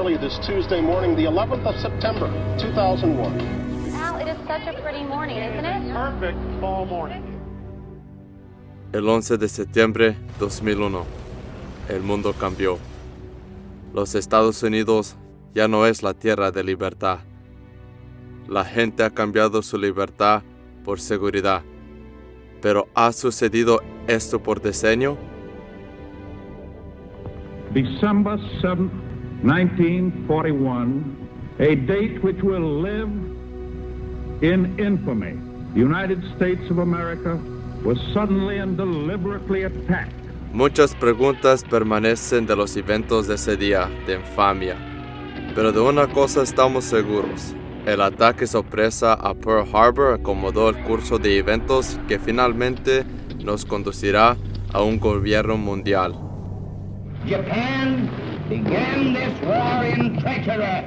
early this Tuesday morning, the 11th of September, 2001. Al, it is such a pretty morning, isn't it? Perfect fall morning. El 11 de septiembre 2001, el mundo cambió. Los Estados Unidos ya no es la tierra de libertad. La gente ha cambiado su libertad por seguridad. ¿Pero ha sucedido esto por diseño? December 7th, 1941, a date which will live in infamy. The United States of America was suddenly and deliberately attacked. Muchas preguntas permanecen de los eventos de ese día de infamia. Pero de una cosa estamos seguros. El ataque sorpresa a Pearl Harbor acomodó el curso de eventos que finalmente nos conducirá a un gobierno mundial. Japan began this war in treachery.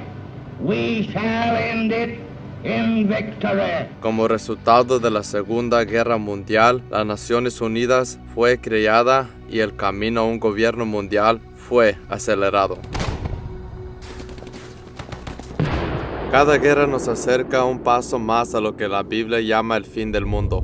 We shall end it in victory. Como resultado de la Segunda Guerra Mundial, las Naciones Unidas fue creada y el camino a un gobierno mundial fue acelerado. Cada guerra nos acerca un paso más a lo que la Biblia llama el fin del mundo.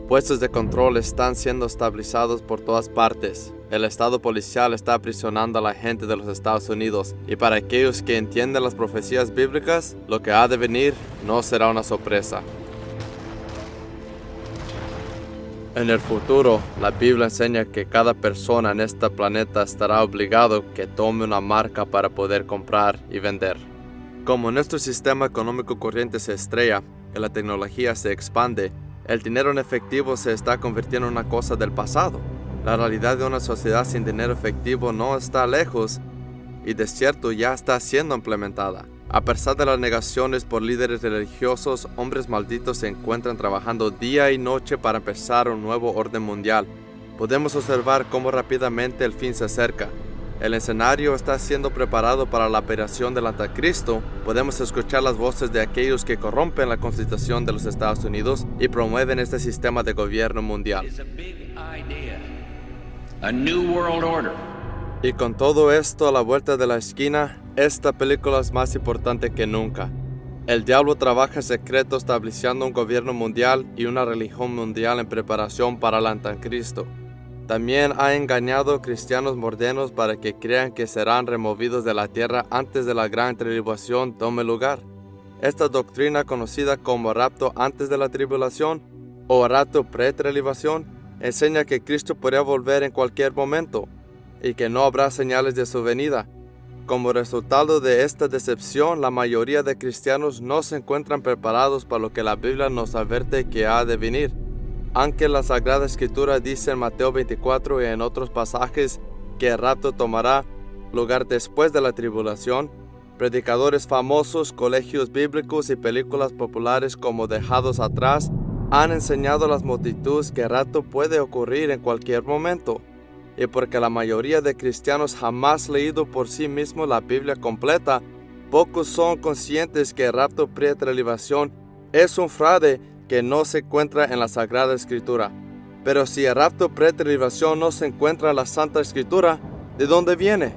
Puestos de control están siendo estabilizados por todas partes. El estado policial está aprisionando a la gente de los Estados Unidos. Y para aquellos que entienden las profecías bíblicas, lo que ha de venir no será una sorpresa. En el futuro, la Biblia enseña que cada persona en este planeta estará obligado que tome una marca para poder comprar y vender. Como nuestro sistema económico corriente se estrella y la tecnología se expande, el dinero en efectivo se está convirtiendo en una cosa del pasado. La realidad de una sociedad sin dinero efectivo no está lejos y de cierto ya está siendo implementada. A pesar de las negaciones por líderes religiosos, hombres malditos se encuentran trabajando día y noche para empezar un nuevo orden mundial. Podemos observar cómo rápidamente el fin se acerca. El escenario está siendo preparado para la operación del anticristo. Podemos escuchar las voces de aquellos que corrompen la Constitución de los Estados Unidos y promueven este sistema de gobierno mundial. A new world order. Y con todo esto a la vuelta de la esquina, esta película es más importante que nunca. El diablo trabaja en secreto estableciendo un gobierno mundial y una religión mundial en preparación para el anticristo. También ha engañado a cristianos modernos para que crean que serán removidos de la tierra antes de la gran tribulación tome lugar. Esta doctrina, conocida como rapto antes de la tribulación o rapto pre-tribulación, enseña que Cristo podría volver en cualquier momento y que no habrá señales de su venida. Como resultado de esta decepción, la mayoría de cristianos no se encuentran preparados para lo que la Biblia nos advierte que ha de venir. Aunque la Sagrada Escritura dice en Mateo 24 y en otros pasajes que el rapto tomará lugar después de la tribulación, predicadores famosos, colegios bíblicos y películas populares como Dejados Atrás han enseñado a las multitudes que el rapto puede ocurrir en cualquier momento. Y porque la mayoría de cristianos jamás han leído por sí mismos la Biblia completa, pocos son conscientes que el rapto pre-tribulación es un fraude que no se encuentra en la Sagrada Escritura. Pero si el rapto pre-tribulación no se encuentra en la Santa Escritura, ¿de dónde viene?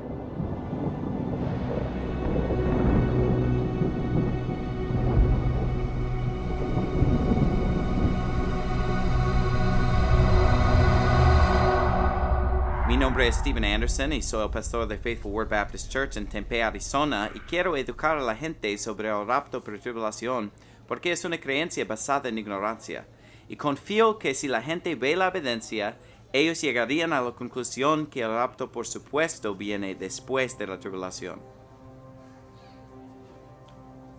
Mi nombre es Steven Anderson y soy el pastor de Faithful Word Baptist Church en Tempe, Arizona, y quiero educar a la gente sobre el rapto pre-tribulación porque es una creencia basada en ignorancia. Y confío que si la gente ve la evidencia, ellos llegarían a la conclusión que el rapto por supuesto viene después de la tribulación.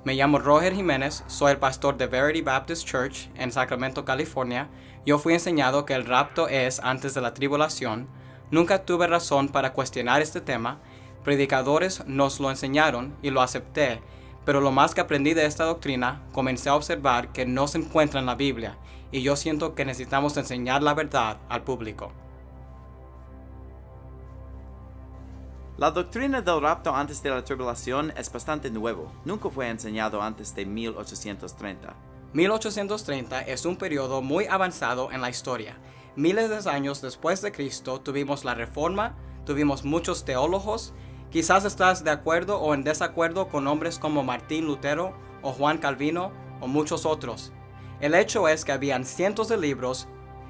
Me llamo Roger Jiménez, soy el pastor de Verity Baptist Church en Sacramento, California. Yo fui enseñado que el rapto es antes de la tribulación. Nunca tuve razón para cuestionar este tema. Predicadores nos lo enseñaron y lo acepté. Pero lo más que aprendí de esta doctrina, comencé a observar que no se encuentra en la Biblia, y yo siento que necesitamos enseñar la verdad al público. La doctrina del rapto antes de la tribulación es bastante nuevo. Nunca fue enseñado antes de 1830. 1830 es un periodo muy avanzado en la historia. Miles de años después de Cristo tuvimos la Reforma, tuvimos muchos teólogos Quizás estás de acuerdo o en desacuerdo con hombres como Martín Lutero o Juan Calvino o muchos otros. El hecho es que habían cientos de libros,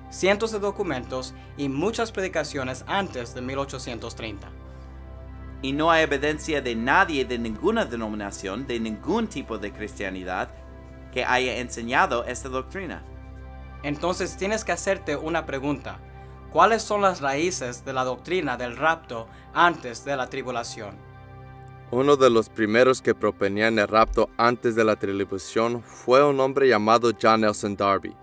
cientos de documentos y muchas predicaciones antes de 1830. Y no hay evidencia de nadie de ninguna denominación, de ningún tipo de cristianidad, que haya enseñado esta doctrina. Entonces tienes que hacerte una pregunta. ¿Cuáles son las raíces de la doctrina del rapto antes de la tribulación? Uno de los primeros que proponían el rapto antes de la tribulación fue un hombre llamado John Nelson Darby.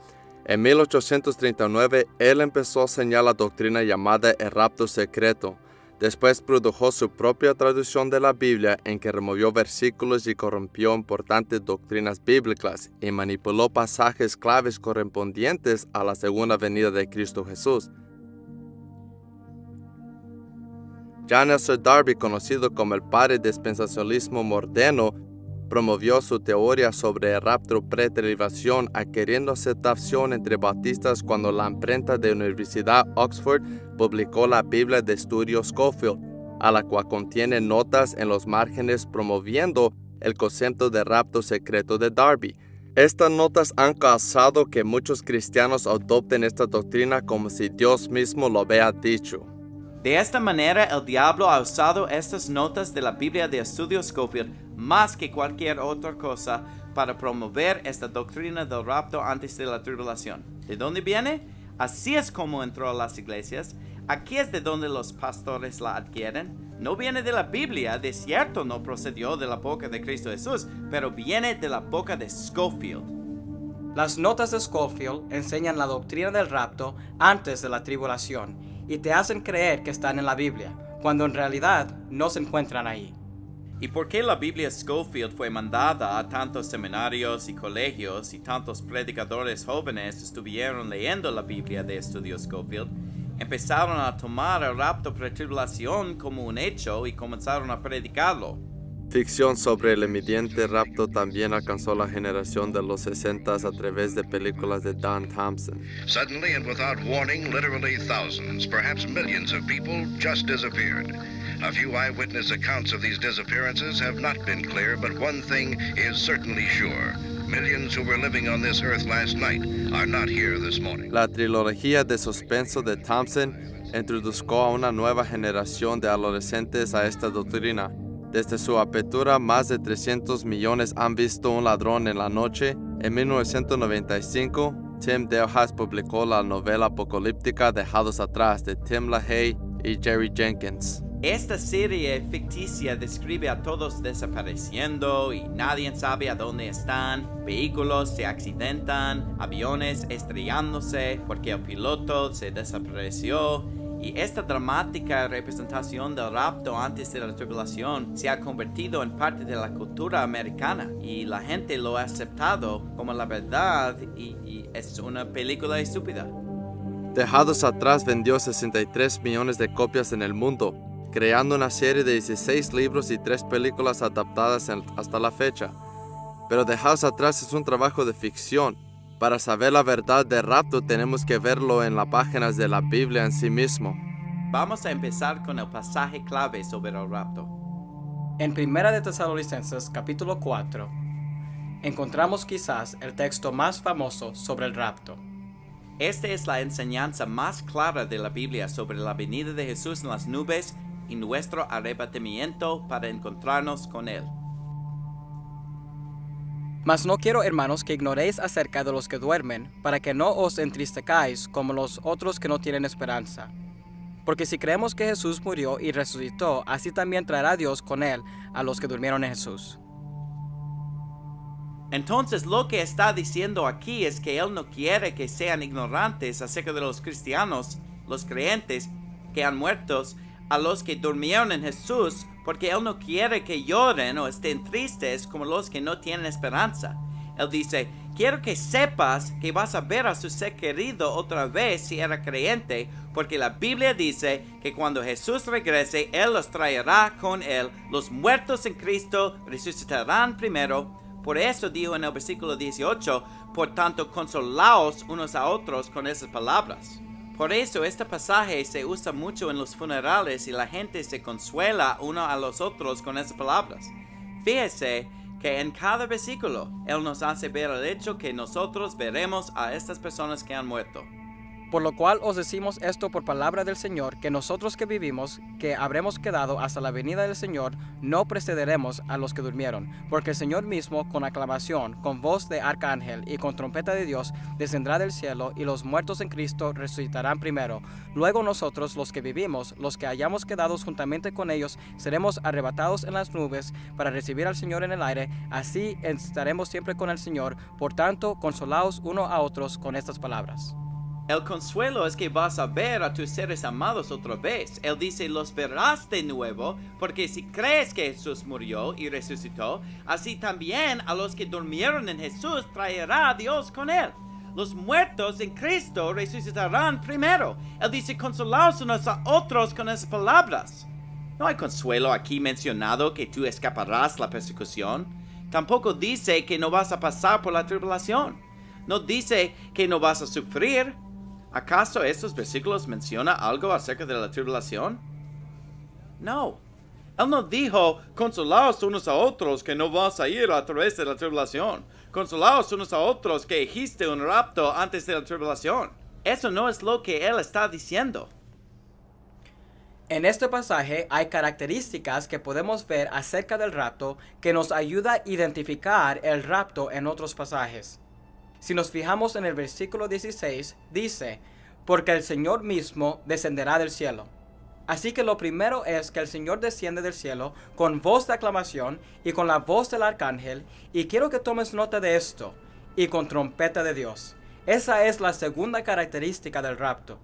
En 1839, él empezó a enseñar la doctrina llamada el rapto secreto. Después produjo su propia traducción de la Biblia en que removió versículos y corrompió importantes doctrinas bíblicas y manipuló pasajes claves correspondientes a la segunda venida de Cristo Jesús. John Nelson Darby, conocido como el padre del dispensacionalismo moderno, promovió su teoría sobre el rapto pre-tribulación, adquiriendo aceptación entre bautistas cuando la imprenta de la Universidad Oxford publicó la Biblia de Estudio Scofield, a la cual contiene notas en los márgenes promoviendo el concepto de rapto secreto de Darby. Estas notas han causado que muchos cristianos adopten esta doctrina como si Dios mismo lo había dicho. De esta manera, el diablo ha usado estas notas de la Biblia de Estudio Scofield más que cualquier otra cosa para promover esta doctrina del rapto antes de la tribulación. ¿De dónde viene? Así es como entró a las iglesias. Aquí es de donde los pastores la adquieren. No viene de la Biblia, de cierto no procedió de la boca de Cristo Jesús, pero viene de la boca de Scofield. Las notas de Scofield enseñan la doctrina del rapto antes de la tribulación y te hacen creer que están en la Biblia, cuando en realidad no se encuentran ahí. ¿Y por qué la Biblia Scofield fue mandada a tantos seminarios y colegios y tantos predicadores jóvenes estuvieron leyendo la Biblia de Estudio Scofield? Empezaron a tomar el rapto pretribulación como un hecho y comenzaron a predicarlo. Ficción sobre el inminente rapto también alcanzó la generación de los 60s a través de películas de Don Thompson. Suddenly and without warning, literally thousands, perhaps millions of people just disappeared. A few eyewitness accounts of these disappearances have not been clear, but one thing is certainly sure. Millions who were living on this earth last night are not here this morning. La trilogía de suspenso de Thompson introdujo a una nueva generación de adolescentes a esta doctrina. Desde su apertura, más de 300 millones han visto un ladrón en la noche. En 1995, Tim Dehaas publicó la novela apocalíptica Dejados Atrás de Tim LaHaye y Jerry Jenkins. Esta serie ficticia describe a todos desapareciendo y nadie sabe a dónde están. Vehículos se accidentan, aviones estrellándose porque el piloto se desapareció. Y esta dramática representación del rapto antes de la tribulación se ha convertido en parte de la cultura americana y la gente lo ha aceptado como la verdad y es una película estúpida. Dejados Atrás vendió 63 millones de copias en el mundo, creando una serie de 16 libros y 3 películas adaptadas hasta la fecha. Pero Dejados Atrás es un trabajo de ficción. Para saber la verdad del rapto tenemos que verlo en las páginas de la Biblia en sí mismo. Vamos a empezar con el pasaje clave sobre el rapto. En 1 de Tesalonicenses capítulo 4, encontramos quizás el texto más famoso sobre el rapto. Esta es la enseñanza más clara de la Biblia sobre la venida de Jesús en las nubes y nuestro arrebatamiento para encontrarnos con Él. Mas no quiero, hermanos, que ignoréis acerca de los que duermen, para que no os entristezcáis como los otros que no tienen esperanza. Porque si creemos que Jesús murió y resucitó, así también traerá Dios con Él a los que durmieron en Jesús. Entonces lo que está diciendo aquí es que Él no quiere que sean ignorantes acerca de los cristianos, los creyentes que han muerto, a los que durmieron en Jesús, porque Él no quiere que lloren o estén tristes como los que no tienen esperanza. Él dice, quiero que sepas que vas a ver a su ser querido otra vez si era creyente, porque la Biblia dice que cuando Jesús regrese, Él los traerá con Él. Los muertos en Cristo resucitarán primero. Por eso dijo en el versículo 18, por tanto consolaos unos a otros con esas palabras. Por eso este pasaje se usa mucho en los funerales y la gente se consuela uno a los otros con esas palabras. Fíjese que en cada versículo Él nos hace ver el hecho que nosotros veremos a estas personas que han muerto. Por lo cual os decimos esto por palabra del Señor, que nosotros que vivimos, que habremos quedado hasta la venida del Señor, no precederemos a los que durmieron. Porque el Señor mismo, con aclamación, con voz de arcángel y con trompeta de Dios, descendrá del cielo, y los muertos en Cristo resucitarán primero. Luego nosotros, los que vivimos, los que hayamos quedado juntamente con ellos, seremos arrebatados en las nubes para recibir al Señor en el aire. Así estaremos siempre con el Señor. Por tanto, consolaos uno a otros con estas palabras. El consuelo es que vas a ver a tus seres amados otra vez. Él dice, los verás de nuevo, porque si crees que Jesús murió y resucitó, así también a los que durmieron en Jesús traerá a Dios con Él. Los muertos en Cristo resucitarán primero. Él dice, consolaos unos a otros con esas palabras. No hay consuelo aquí mencionado que tú escaparás la persecución. Tampoco dice que no vas a pasar por la tribulación. No dice que no vas a sufrir. ¿Acaso estos versículos mencionan algo acerca de la tribulación? No. Él no dijo, consolaos unos a otros que no vas a ir a través de la tribulación. Consolaos unos a otros que dijiste un rapto antes de la tribulación. Eso no es lo que Él está diciendo. En este pasaje hay características que podemos ver acerca del rapto que nos ayuda a identificar el rapto en otros pasajes. Si nos fijamos en el versículo 16, dice, porque el Señor mismo descenderá del cielo. Así que lo primero es que el Señor desciende del cielo con voz de aclamación y con la voz del arcángel, y quiero que tomes nota de esto, y con trompeta de Dios. Esa es la segunda característica del rapto.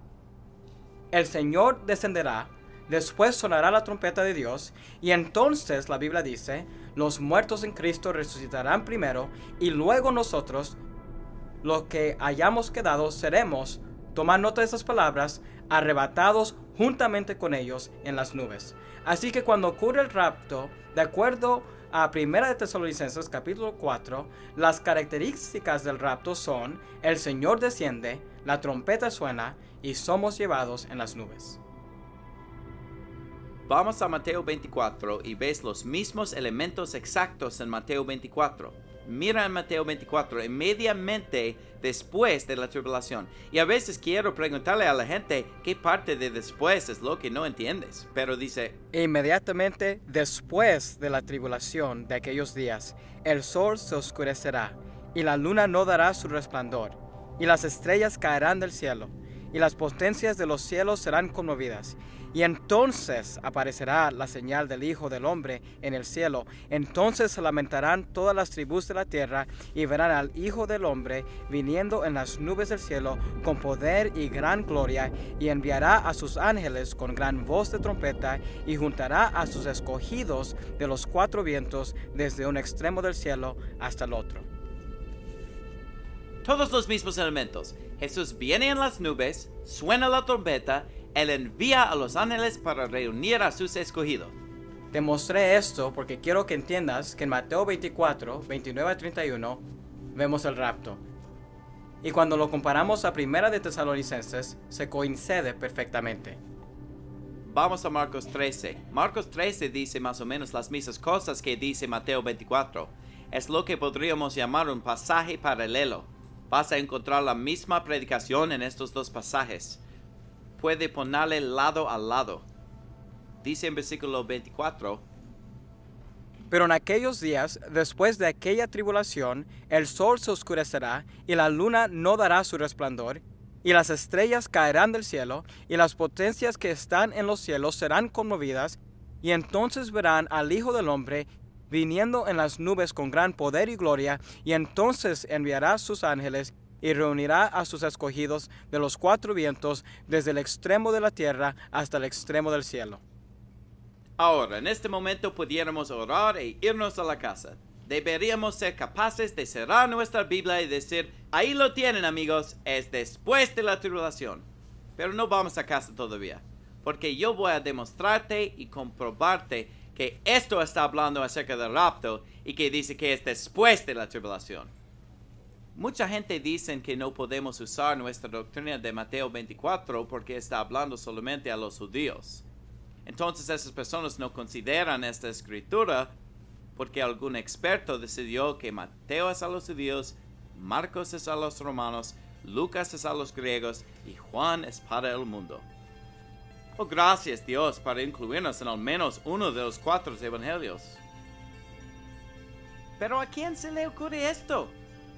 El Señor descenderá, después sonará la trompeta de Dios, y entonces la Biblia dice, los muertos en Cristo resucitarán primero, y luego nosotros, los que hayamos quedado, seremos, tomad nota de esas palabras, arrebatados juntamente con ellos en las nubes. Así que cuando ocurre el rapto, de acuerdo a 1 de Tesalonicenses capítulo 4, las características del rapto son, el Señor desciende, la trompeta suena, y somos llevados en las nubes. Vamos a Mateo 24 y ves los mismos elementos exactos en Mateo 24. Mira en Mateo 24, inmediatamente después de la tribulación. Y a veces quiero preguntarle a la gente qué parte de después es lo que no entiendes. Pero dice, inmediatamente después de la tribulación de aquellos días, el sol se oscurecerá, y la luna no dará su resplandor, y las estrellas caerán del cielo, y las potencias de los cielos serán conmovidas. Y entonces aparecerá la señal del Hijo del Hombre en el cielo. Entonces se lamentarán todas las tribus de la tierra y verán al Hijo del Hombre viniendo en las nubes del cielo con poder y gran gloria, y enviará a sus ángeles con gran voz de trompeta, y juntará a sus escogidos de los cuatro vientos desde un extremo del cielo hasta el otro. todos los mismos elementos. Jesús viene en las nubes, suena la trompeta, Él envía a los ángeles para reunir a sus escogidos. Te mostré esto porque quiero que entiendas que en Mateo 24, 29 a 31, vemos el rapto. Y cuando lo comparamos a 1 de Tesalonicenses, se coincide perfectamente. Vamos a Marcos 13. Marcos 13 dice más o menos las mismas cosas que dice Mateo 24. Es lo que podríamos llamar un pasaje paralelo. Vas a encontrar la misma predicación en estos dos pasajes. Puede ponerle lado a lado. Dice en versículo 24. Pero en aquellos días, después de aquella tribulación, el sol se oscurecerá y la luna no dará su resplandor, y las estrellas caerán del cielo, y las potencias que están en los cielos serán conmovidas, y entonces verán al Hijo del Hombre viniendo en las nubes con gran poder y gloria, y entonces enviará sus ángeles y reunirá a sus escogidos de los cuatro vientos, desde el extremo de la tierra hasta el extremo del cielo. Ahora, en este momento pudiéramos orar e irnos a la casa. Deberíamos ser capaces de cerrar nuestra Biblia y decir, ahí lo tienen amigos, es después de la tribulación. Pero no vamos a casa todavía, porque yo voy a demostrarte y comprobarte que esto está hablando acerca del rapto y que dice que es después de la tribulación. Mucha gente dice que no podemos usar nuestra doctrina de Mateo 24 porque está hablando solamente a los judíos. Entonces esas personas no consideran esta escritura porque algún experto decidió que Mateo es a los judíos, Marcos es a los romanos, Lucas es a los griegos y Juan es para el mundo. Oh, gracias Dios para incluirnos en al menos uno de los 4 evangelios. Pero ¿a quién se le ocurre esto?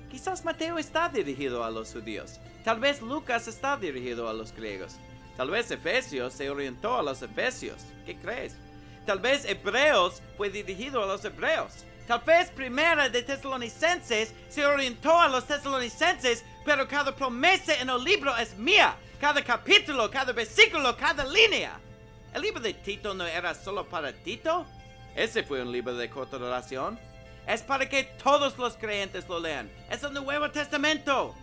Quizás Mateo está dirigido a los judíos. Tal vez Lucas está dirigido a los griegos. Tal vez Efesios se orientó a los efesios. ¿Qué crees? Tal vez Hebreos fue dirigido a los hebreos. Tal vez Primera de Tesalonicenses se orientó a los tesalonicenses, pero cada promesa en el libro es mía. Cada capítulo, cada versículo, cada línea. ¿El libro de Tito no era solo para Tito? Ese fue un libro de corta duración. Es para que todos los creyentes lo lean. Es el Nuevo Testamento.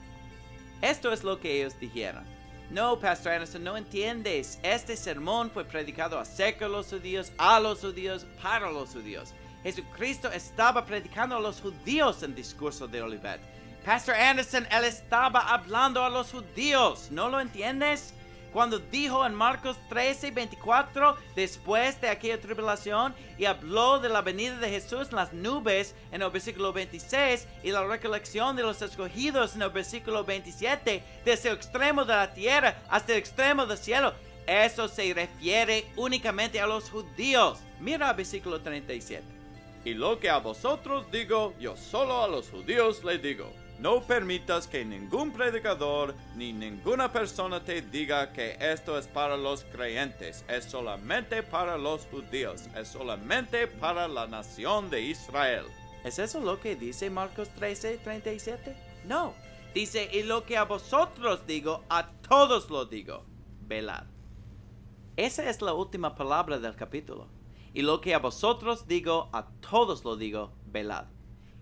Esto es lo que ellos dijeron. No, Pastor Anderson, no entiendes. Este sermón fue predicado acerca de los judíos, a los judíos, para los judíos. Jesucristo estaba predicando a los judíos en discurso de Olivet. Pastor Anderson, él estaba hablando a los judíos. ¿No lo entiendes? Cuando dijo en Marcos 13:24, después de aquella tribulación, y habló de la venida de Jesús en las nubes en el versículo 26, y la recolección de los escogidos en el versículo 27, desde el extremo de la tierra hasta el extremo del cielo, eso se refiere únicamente a los judíos. Mira el versículo 37. Y lo que a vosotros digo, yo solo a los judíos le digo. No permitas que ningún predicador ni ninguna persona te diga que esto es para los creyentes. Es solamente para los judíos. Es solamente para la nación de Israel. ¿Es eso lo que dice Marcos 13:37? No. Dice, y lo que a vosotros digo, a todos lo digo. Velad. Esa es la última palabra del capítulo. Y lo que a vosotros digo, a todos lo digo. Velad.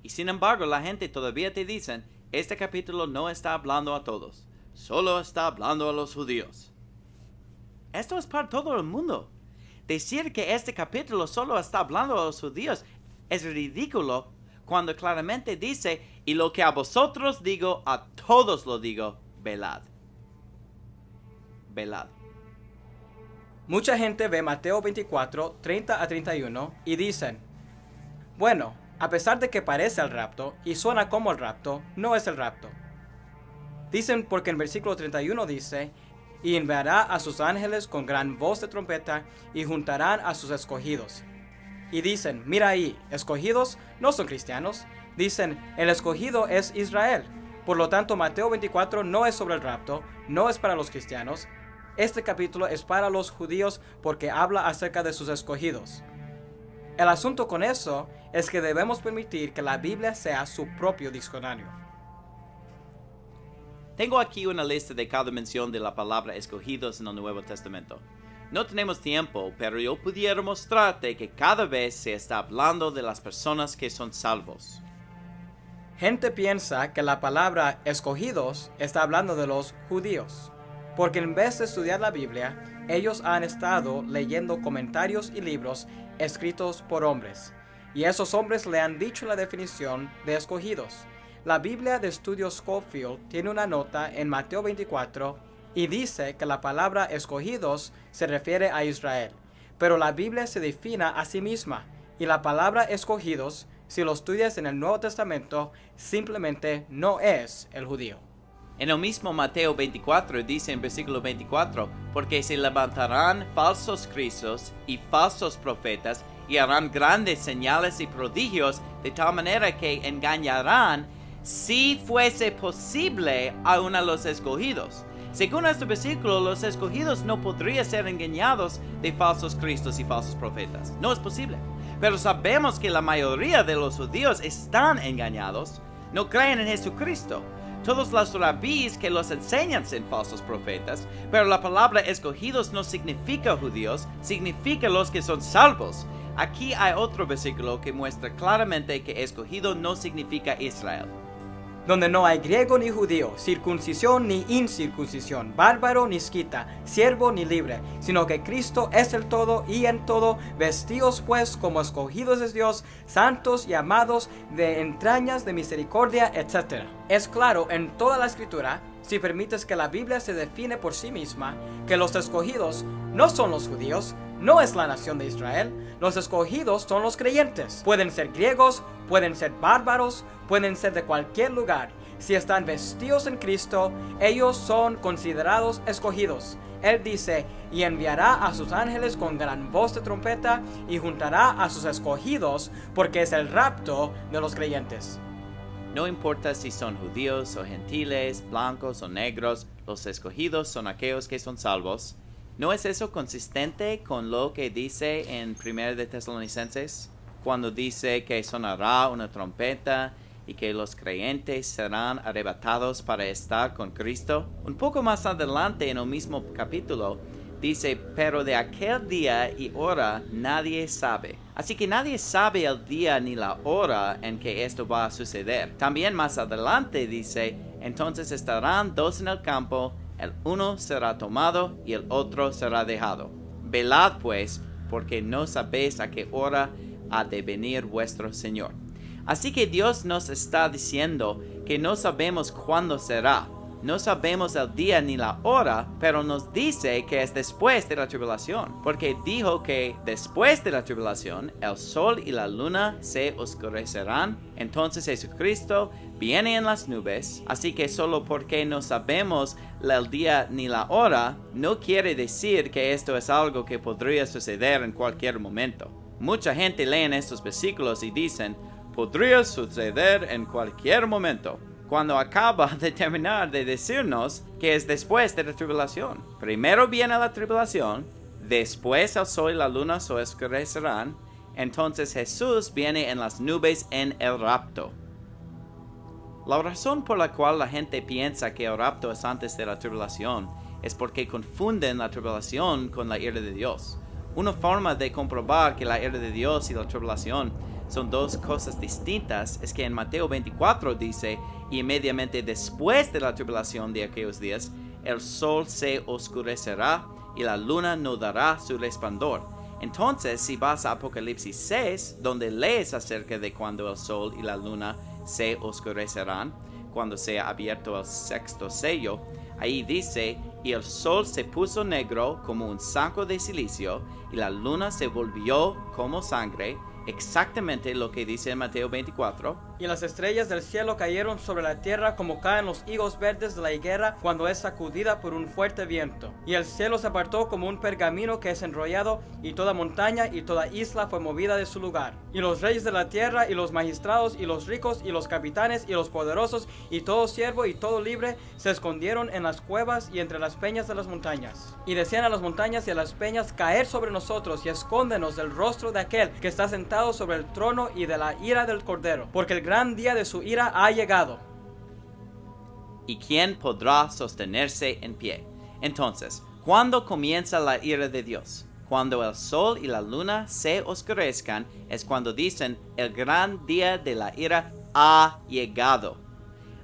Y sin embargo, la gente todavía te dicen, este capítulo no está hablando a todos, solo está hablando a los judíos. Esto es para todo el mundo. Decir que este capítulo solo está hablando a los judíos es ridículo cuando claramente dice, y lo que a vosotros digo, a todos lo digo, velad. Velad. Mucha gente ve Mateo 24, 30 a 31 y dicen, bueno, a pesar de que parece el rapto y suena como el rapto, no es el rapto. Dicen porque en versículo 31 dice, y enviará a sus ángeles con gran voz de trompeta y juntarán a sus escogidos. Y dicen, mira ahí, escogidos no son cristianos. Dicen, el escogido es Israel. Por lo tanto, Mateo 24 no es sobre el rapto, no es para los cristianos. Este capítulo es para los judíos porque habla acerca de sus escogidos. El asunto con eso es que debemos permitir que la Biblia sea su propio diccionario. Tengo aquí una lista de cada mención de la palabra escogidos en el Nuevo Testamento. No tenemos tiempo, pero yo pudiera mostrarte que cada vez se está hablando de las personas que son salvos. Gente piensa que la palabra escogidos está hablando de los judíos, porque en vez de estudiar la Biblia, ellos han estado leyendo comentarios y libros escritos por hombres, y esos hombres le han dicho la definición de escogidos. La Biblia de Estudio Scofield tiene una nota en Mateo 24 y dice que la palabra escogidos se refiere a Israel, pero la Biblia se define a sí misma, y la palabra escogidos, si lo estudias en el Nuevo Testamento, simplemente no es el judío. En el mismo Mateo 24 dice en versículo 24, porque se levantarán falsos cristos y falsos profetas y harán grandes señales y prodigios de tal manera que engañarán, si fuese posible, aún a los escogidos. Según este versículo, los escogidos no podrían ser engañados de falsos cristos y falsos profetas. No es posible. Pero sabemos que la mayoría de los judíos están engañados, no creen en Jesucristo. Todos los rabíes que los enseñan son falsos profetas, pero la palabra escogidos no significa judíos, significa los que son salvos. Aquí hay otro versículo que muestra claramente que escogido no significa Israel. donde no hay griego ni judío, circuncisión ni incircuncisión, bárbaro ni escita, siervo ni libre, sino que Cristo es el todo y en todo. Vestidos pues como escogidos de Dios, santos y amados, de entrañas de misericordia, etc. Es claro en toda la Escritura, si permites que la Biblia se define por sí misma, que los escogidos no son los judíos, no es la nación de Israel. Los escogidos son los creyentes. Pueden ser griegos, pueden ser bárbaros, pueden ser de cualquier lugar. Si están vestidos en Cristo, ellos son considerados escogidos. Él dice, y enviará a sus ángeles con gran voz de trompeta, y juntará a sus escogidos, porque es el rapto de los creyentes. No importa si son judíos o gentiles, blancos o negros, los escogidos son aquellos que son salvos. ¿No es eso consistente con lo que dice en 1 de Tesalonicenses? Cuando dice que sonará una trompeta y que los creyentes serán arrebatados para estar con Cristo. Un poco más adelante en el mismo capítulo dice, pero de aquel día y hora nadie sabe. Así que nadie sabe el día ni la hora en que esto va a suceder. También más adelante dice, entonces estarán dos en el campo, el uno será tomado y el otro será dejado. Velad pues, porque no sabéis a qué hora ha de venir vuestro Señor. Así que Dios nos está diciendo que no sabemos cuándo será. No sabemos el día ni la hora, pero nos dice que es después de la tribulación, porque dijo que después de la tribulación el sol y la luna se oscurecerán. Entonces Jesucristo viene en las nubes, así que solo porque no sabemos el día ni la hora, no quiere decir que esto es algo que podría suceder en cualquier momento. Mucha gente lee estos versículos y dicen, podría suceder en cualquier momento, cuando acaba de terminar de decirnos que es después de la tribulación. Primero viene la tribulación, después el sol y la luna se oscurecerán, entonces Jesús viene en las nubes en el rapto. La razón por la cual la gente piensa que el rapto es antes de la tribulación es porque confunden la tribulación con la ira de Dios. Una forma de comprobar que la ira de Dios y la tribulación son dos cosas distintas es que en Mateo 24 dice, y inmediatamente después de la tribulación de aquellos días, el sol se oscurecerá y la luna no dará su resplandor. Entonces, si vas a Apocalipsis 6, donde lees acerca de cuando el sol y la luna se oscurecerán, cuando sea abierto el sexto sello, ahí dice, y el sol se puso negro como un saco de silicio, y la luna se volvió como sangre, exactamente lo que dice en Mateo 24. Y las estrellas del cielo cayeron sobre la tierra como caen los higos verdes de la higuera cuando es sacudida por un fuerte viento. Y el cielo se apartó como un pergamino que es enrollado, y toda montaña y toda isla fue movida de su lugar. Y los reyes de la tierra, y los magistrados, y los ricos, y los capitanes, y los poderosos, y todo siervo y todo libre, se escondieron en las cuevas y entre las peñas de las montañas. Y decían a las montañas y a las peñas, caer sobre nosotros, y escóndenos del rostro de aquel que está sentado sobre el trono y de la ira del Cordero, porque el gran día de su ira ha llegado. ¿Y quién podrá sostenerse en pie? Entonces, ¿cuándo comienza la ira de Dios? Cuando el sol y la luna se oscurezcan, es cuando dicen, el gran día de la ira ha llegado.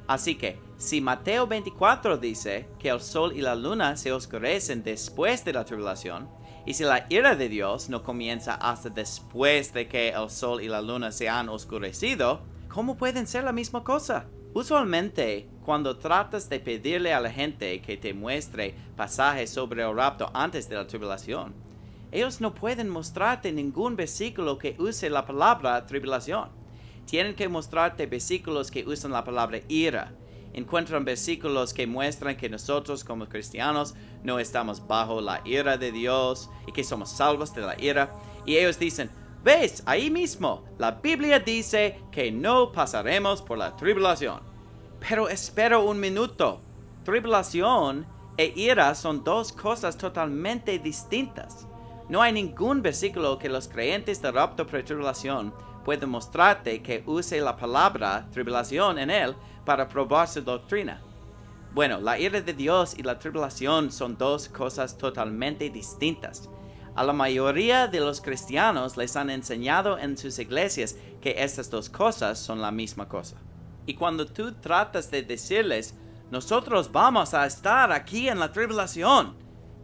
Así que, si Mateo 24 dice que el sol y la luna se oscurecen después de la tribulación, y si la ira de Dios no comienza hasta después de que el sol y la luna se han oscurecido, ¿cómo pueden ser la misma cosa? Usualmente, cuando tratas de pedirle a la gente que te muestre pasajes sobre el rapto antes de la tribulación, ellos no pueden mostrarte ningún versículo que use la palabra tribulación. Tienen que mostrarte versículos que usan la palabra ira. Encuentran versículos que muestran que nosotros como cristianos no estamos bajo la ira de Dios y que somos salvos de la ira. Y ellos dicen, ¿ves? Ahí mismo, la Biblia dice que no pasaremos por la tribulación. Pero espera un minuto. Tribulación e ira son dos cosas totalmente distintas. No hay ningún versículo que los creyentes de rapto pretribulación pueden mostrarte que use la palabra tribulación en él para probar su doctrina. Bueno, la ira de Dios y la tribulación son dos cosas totalmente distintas. A la mayoría de los cristianos les han enseñado en sus iglesias que estas dos cosas son la misma cosa. Y cuando tú tratas de decirles, nosotros vamos a estar aquí en la tribulación,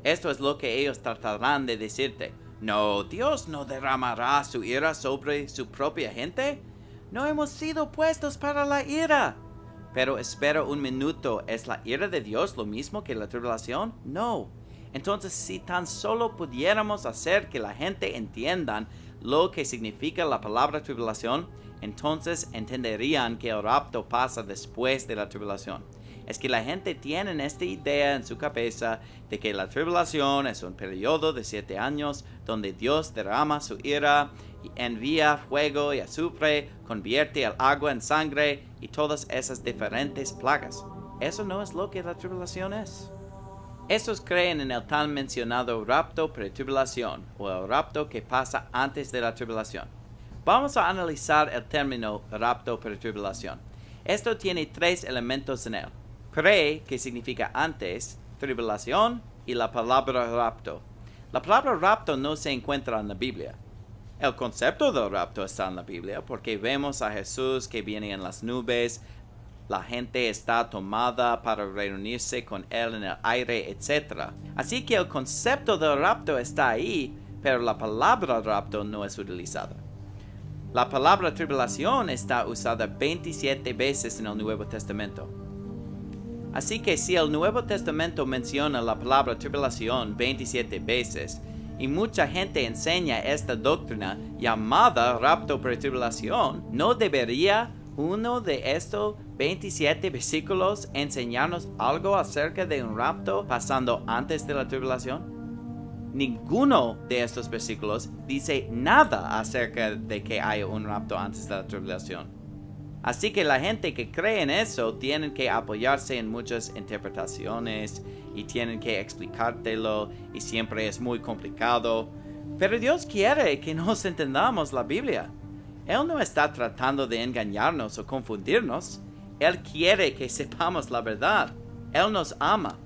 esto es lo que ellos tratarán de decirte. No, Dios no derramará su ira sobre su propia gente. No hemos sido puestos para la ira. Pero espera un minuto, ¿es la ira de Dios lo mismo que la tribulación? No. Entonces, si tan solo pudiéramos hacer que la gente entiendan lo que significa la palabra tribulación, entonces entenderían que el rapto pasa después de la tribulación. Es que la gente tiene esta idea en su cabeza de que la tribulación es un periodo de 7 años donde Dios derrama su ira, y envía fuego y azufre, convierte el agua en sangre y todas esas diferentes plagas. Eso no es lo que la tribulación es. Estos creen en el tan mencionado rapto pretribulación, o el rapto que pasa antes de la tribulación. Vamos a analizar el término rapto pretribulación. Esto tiene 3 elementos en él. Pre, que significa antes, tribulación y la palabra rapto. La palabra rapto no se encuentra en la Biblia. El concepto del rapto está en la Biblia porque vemos a Jesús que viene en las nubes, la gente está tomada para reunirse con Él en el aire, etc. Así que el concepto del rapto está ahí, pero la palabra rapto no es utilizada. La palabra tribulación está usada 27 veces en el Nuevo Testamento. Así que si el Nuevo Testamento menciona la palabra tribulación 27 veces, y mucha gente enseña esta doctrina llamada rapto pretribulación, ¿no debería uno de estos 27 versículos enseñarnos algo acerca de un rapto pasando antes de la tribulación? Ninguno de estos versículos dice nada acerca de que haya un rapto antes de la tribulación. Así que la gente que cree en eso tienen que apoyarse en muchas interpretaciones y tienen que explicártelo y siempre es muy complicado. Pero Dios quiere que nos entendamos la Biblia. Él no está tratando de engañarnos o confundirnos. Él quiere que sepamos la verdad. Él nos ama.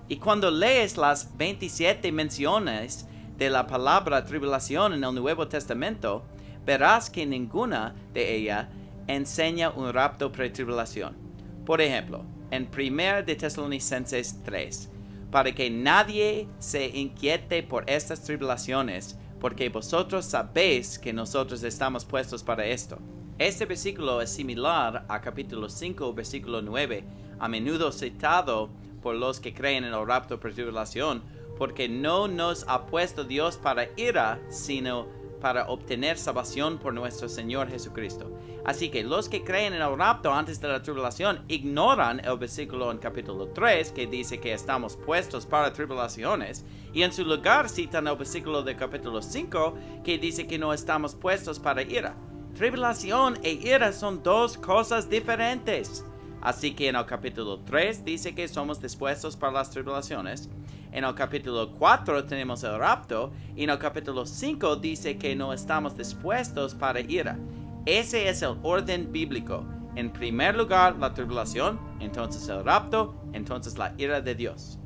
Y cuando lees las 27 menciones de la palabra tribulación en el Nuevo Testamento, verás que ninguna de ellas enseña un rapto pretribulación. Por ejemplo, en 1 de Tesalonicenses 3, para que nadie se inquiete por estas tribulaciones, porque vosotros sabéis que nosotros estamos puestos para esto. Este versículo es similar a capítulo 5, versículo 9, a menudo citado por los que creen en el rapto pretribulación, porque no nos ha puesto Dios para ira, sino para obtener salvación por nuestro Señor Jesucristo. Así que los que creen en el rapto antes de la tribulación ignoran el versículo en capítulo 3 que dice que estamos puestos para tribulaciones, y en su lugar citan el versículo de capítulo 5 que dice que no estamos puestos para ira. Tribulación e ira son 2 cosas diferentes. Así que en el capítulo 3 dice que somos dispuestos para las tribulaciones. En el capítulo 4 tenemos el rapto. Y en el capítulo 5 dice que no estamos dispuestos para ira. Ese es el orden bíblico. En primer lugar, la tribulación, entonces el rapto, entonces la ira de Dios.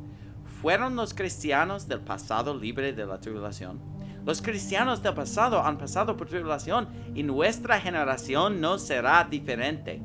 ¿Fueron los cristianos del pasado libres de la tribulación? Los cristianos del pasado han pasado por tribulación y nuestra generación no será diferente.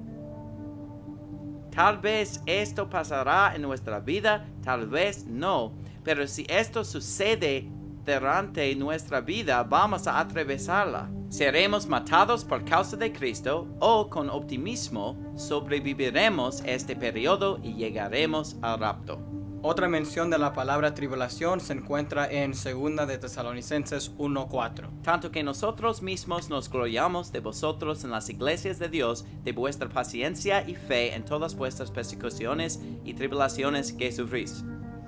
Tal vez esto pasará en nuestra vida, tal vez no. Pero si esto sucede durante nuestra vida, vamos a atravesarla. Seremos matados por causa de Cristo o con optimismo sobreviviremos este periodo y llegaremos al rapto. Otra mención de la palabra tribulación se encuentra en 2 de Tesalonicenses 1:4. Tanto que nosotros mismos nos gloriamos de vosotros en las iglesias de Dios, de vuestra paciencia y fe en todas vuestras persecuciones y tribulaciones que sufrís.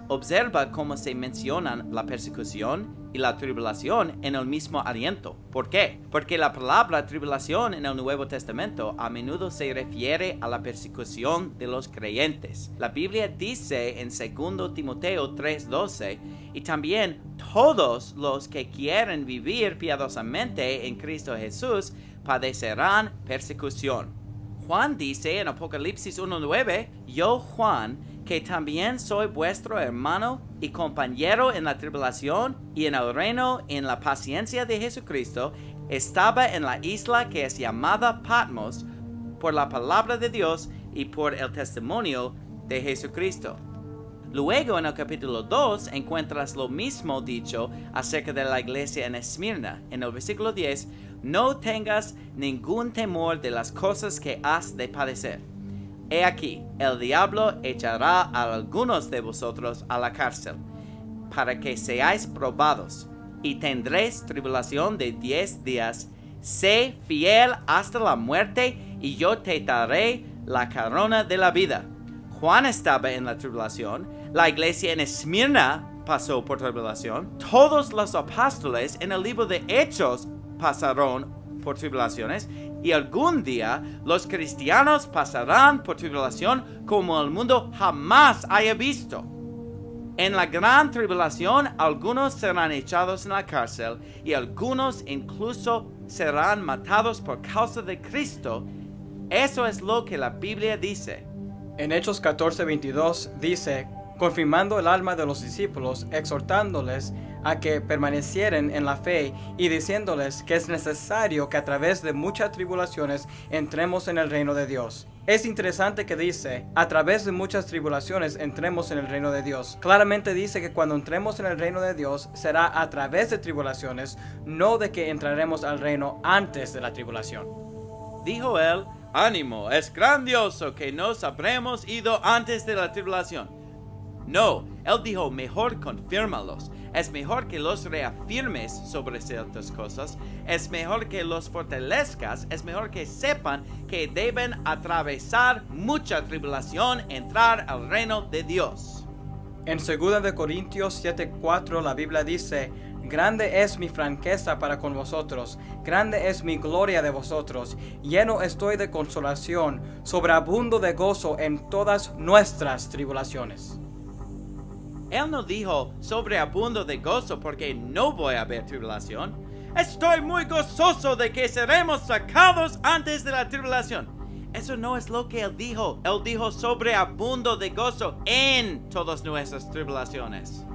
Observa cómo se mencionan la persecución y la tribulación en el mismo aliento. ¿Por qué? Porque la palabra tribulación en el Nuevo Testamento a menudo se refiere a la persecución de los creyentes. La Biblia dice en 2 Timoteo 3:12, y también todos los que quieren vivir piadosamente en Cristo Jesús padecerán persecución. Juan dice en Apocalipsis 1:9, yo Juan, que también soy vuestro hermano y compañero en la tribulación y en el reino y en la paciencia de Jesucristo, estaba en la isla que es llamada Patmos por la palabra de Dios y por el testimonio de Jesucristo. Luego en el capítulo 2 encuentras lo mismo dicho acerca de la iglesia en Esmirna. En el versículo 10, no tengas ningún temor de las cosas que has de padecer. He aquí, el diablo echará a algunos de vosotros a la cárcel, para que seáis probados, y tendréis tribulación de 10 días. Sé fiel hasta la muerte, y yo te daré la corona de la vida. Juan estaba en la tribulación, la iglesia en Esmirna pasó por tribulación, todos los apóstoles en el libro de Hechos pasaron por tribulaciones, y algún día los cristianos pasarán por tribulación como el mundo jamás haya visto. En la gran tribulación, algunos serán echados en la cárcel y algunos incluso serán matados por causa de Cristo. Eso es lo que la Biblia dice. En Hechos 14:22 dice, confirmando el alma de los discípulos, exhortándoles a que permanecieran en la fe y diciéndoles que es necesario que a través de muchas tribulaciones entremos en el reino de Dios. Es interesante que dice, a través de muchas tribulaciones entremos en el reino de Dios. Claramente dice que cuando entremos en el reino de Dios será a través de tribulaciones, no de que entraremos al reino antes de la tribulación. Dijo él, ánimo, es grandioso que nos habremos ido antes de la tribulación. No, él dijo, mejor confírmalos. Es mejor que los reafirmes sobre ciertas cosas. Es mejor que los fortalezcas. Es mejor que sepan que deben atravesar mucha tribulación, entrar al reino de Dios. En 2 de Corintios 7:4 la Biblia dice, grande es mi franqueza para con vosotros, grande es mi gloria de vosotros, lleno estoy de consolación, sobreabundo de gozo en todas nuestras tribulaciones. Él no dijo sobreabundo de gozo porque no voy a haber tribulación. Estoy muy gozoso de que seremos sacados antes de la tribulación. Eso no es lo que él dijo. Él dijo sobreabundo de gozo en todas nuestras tribulaciones.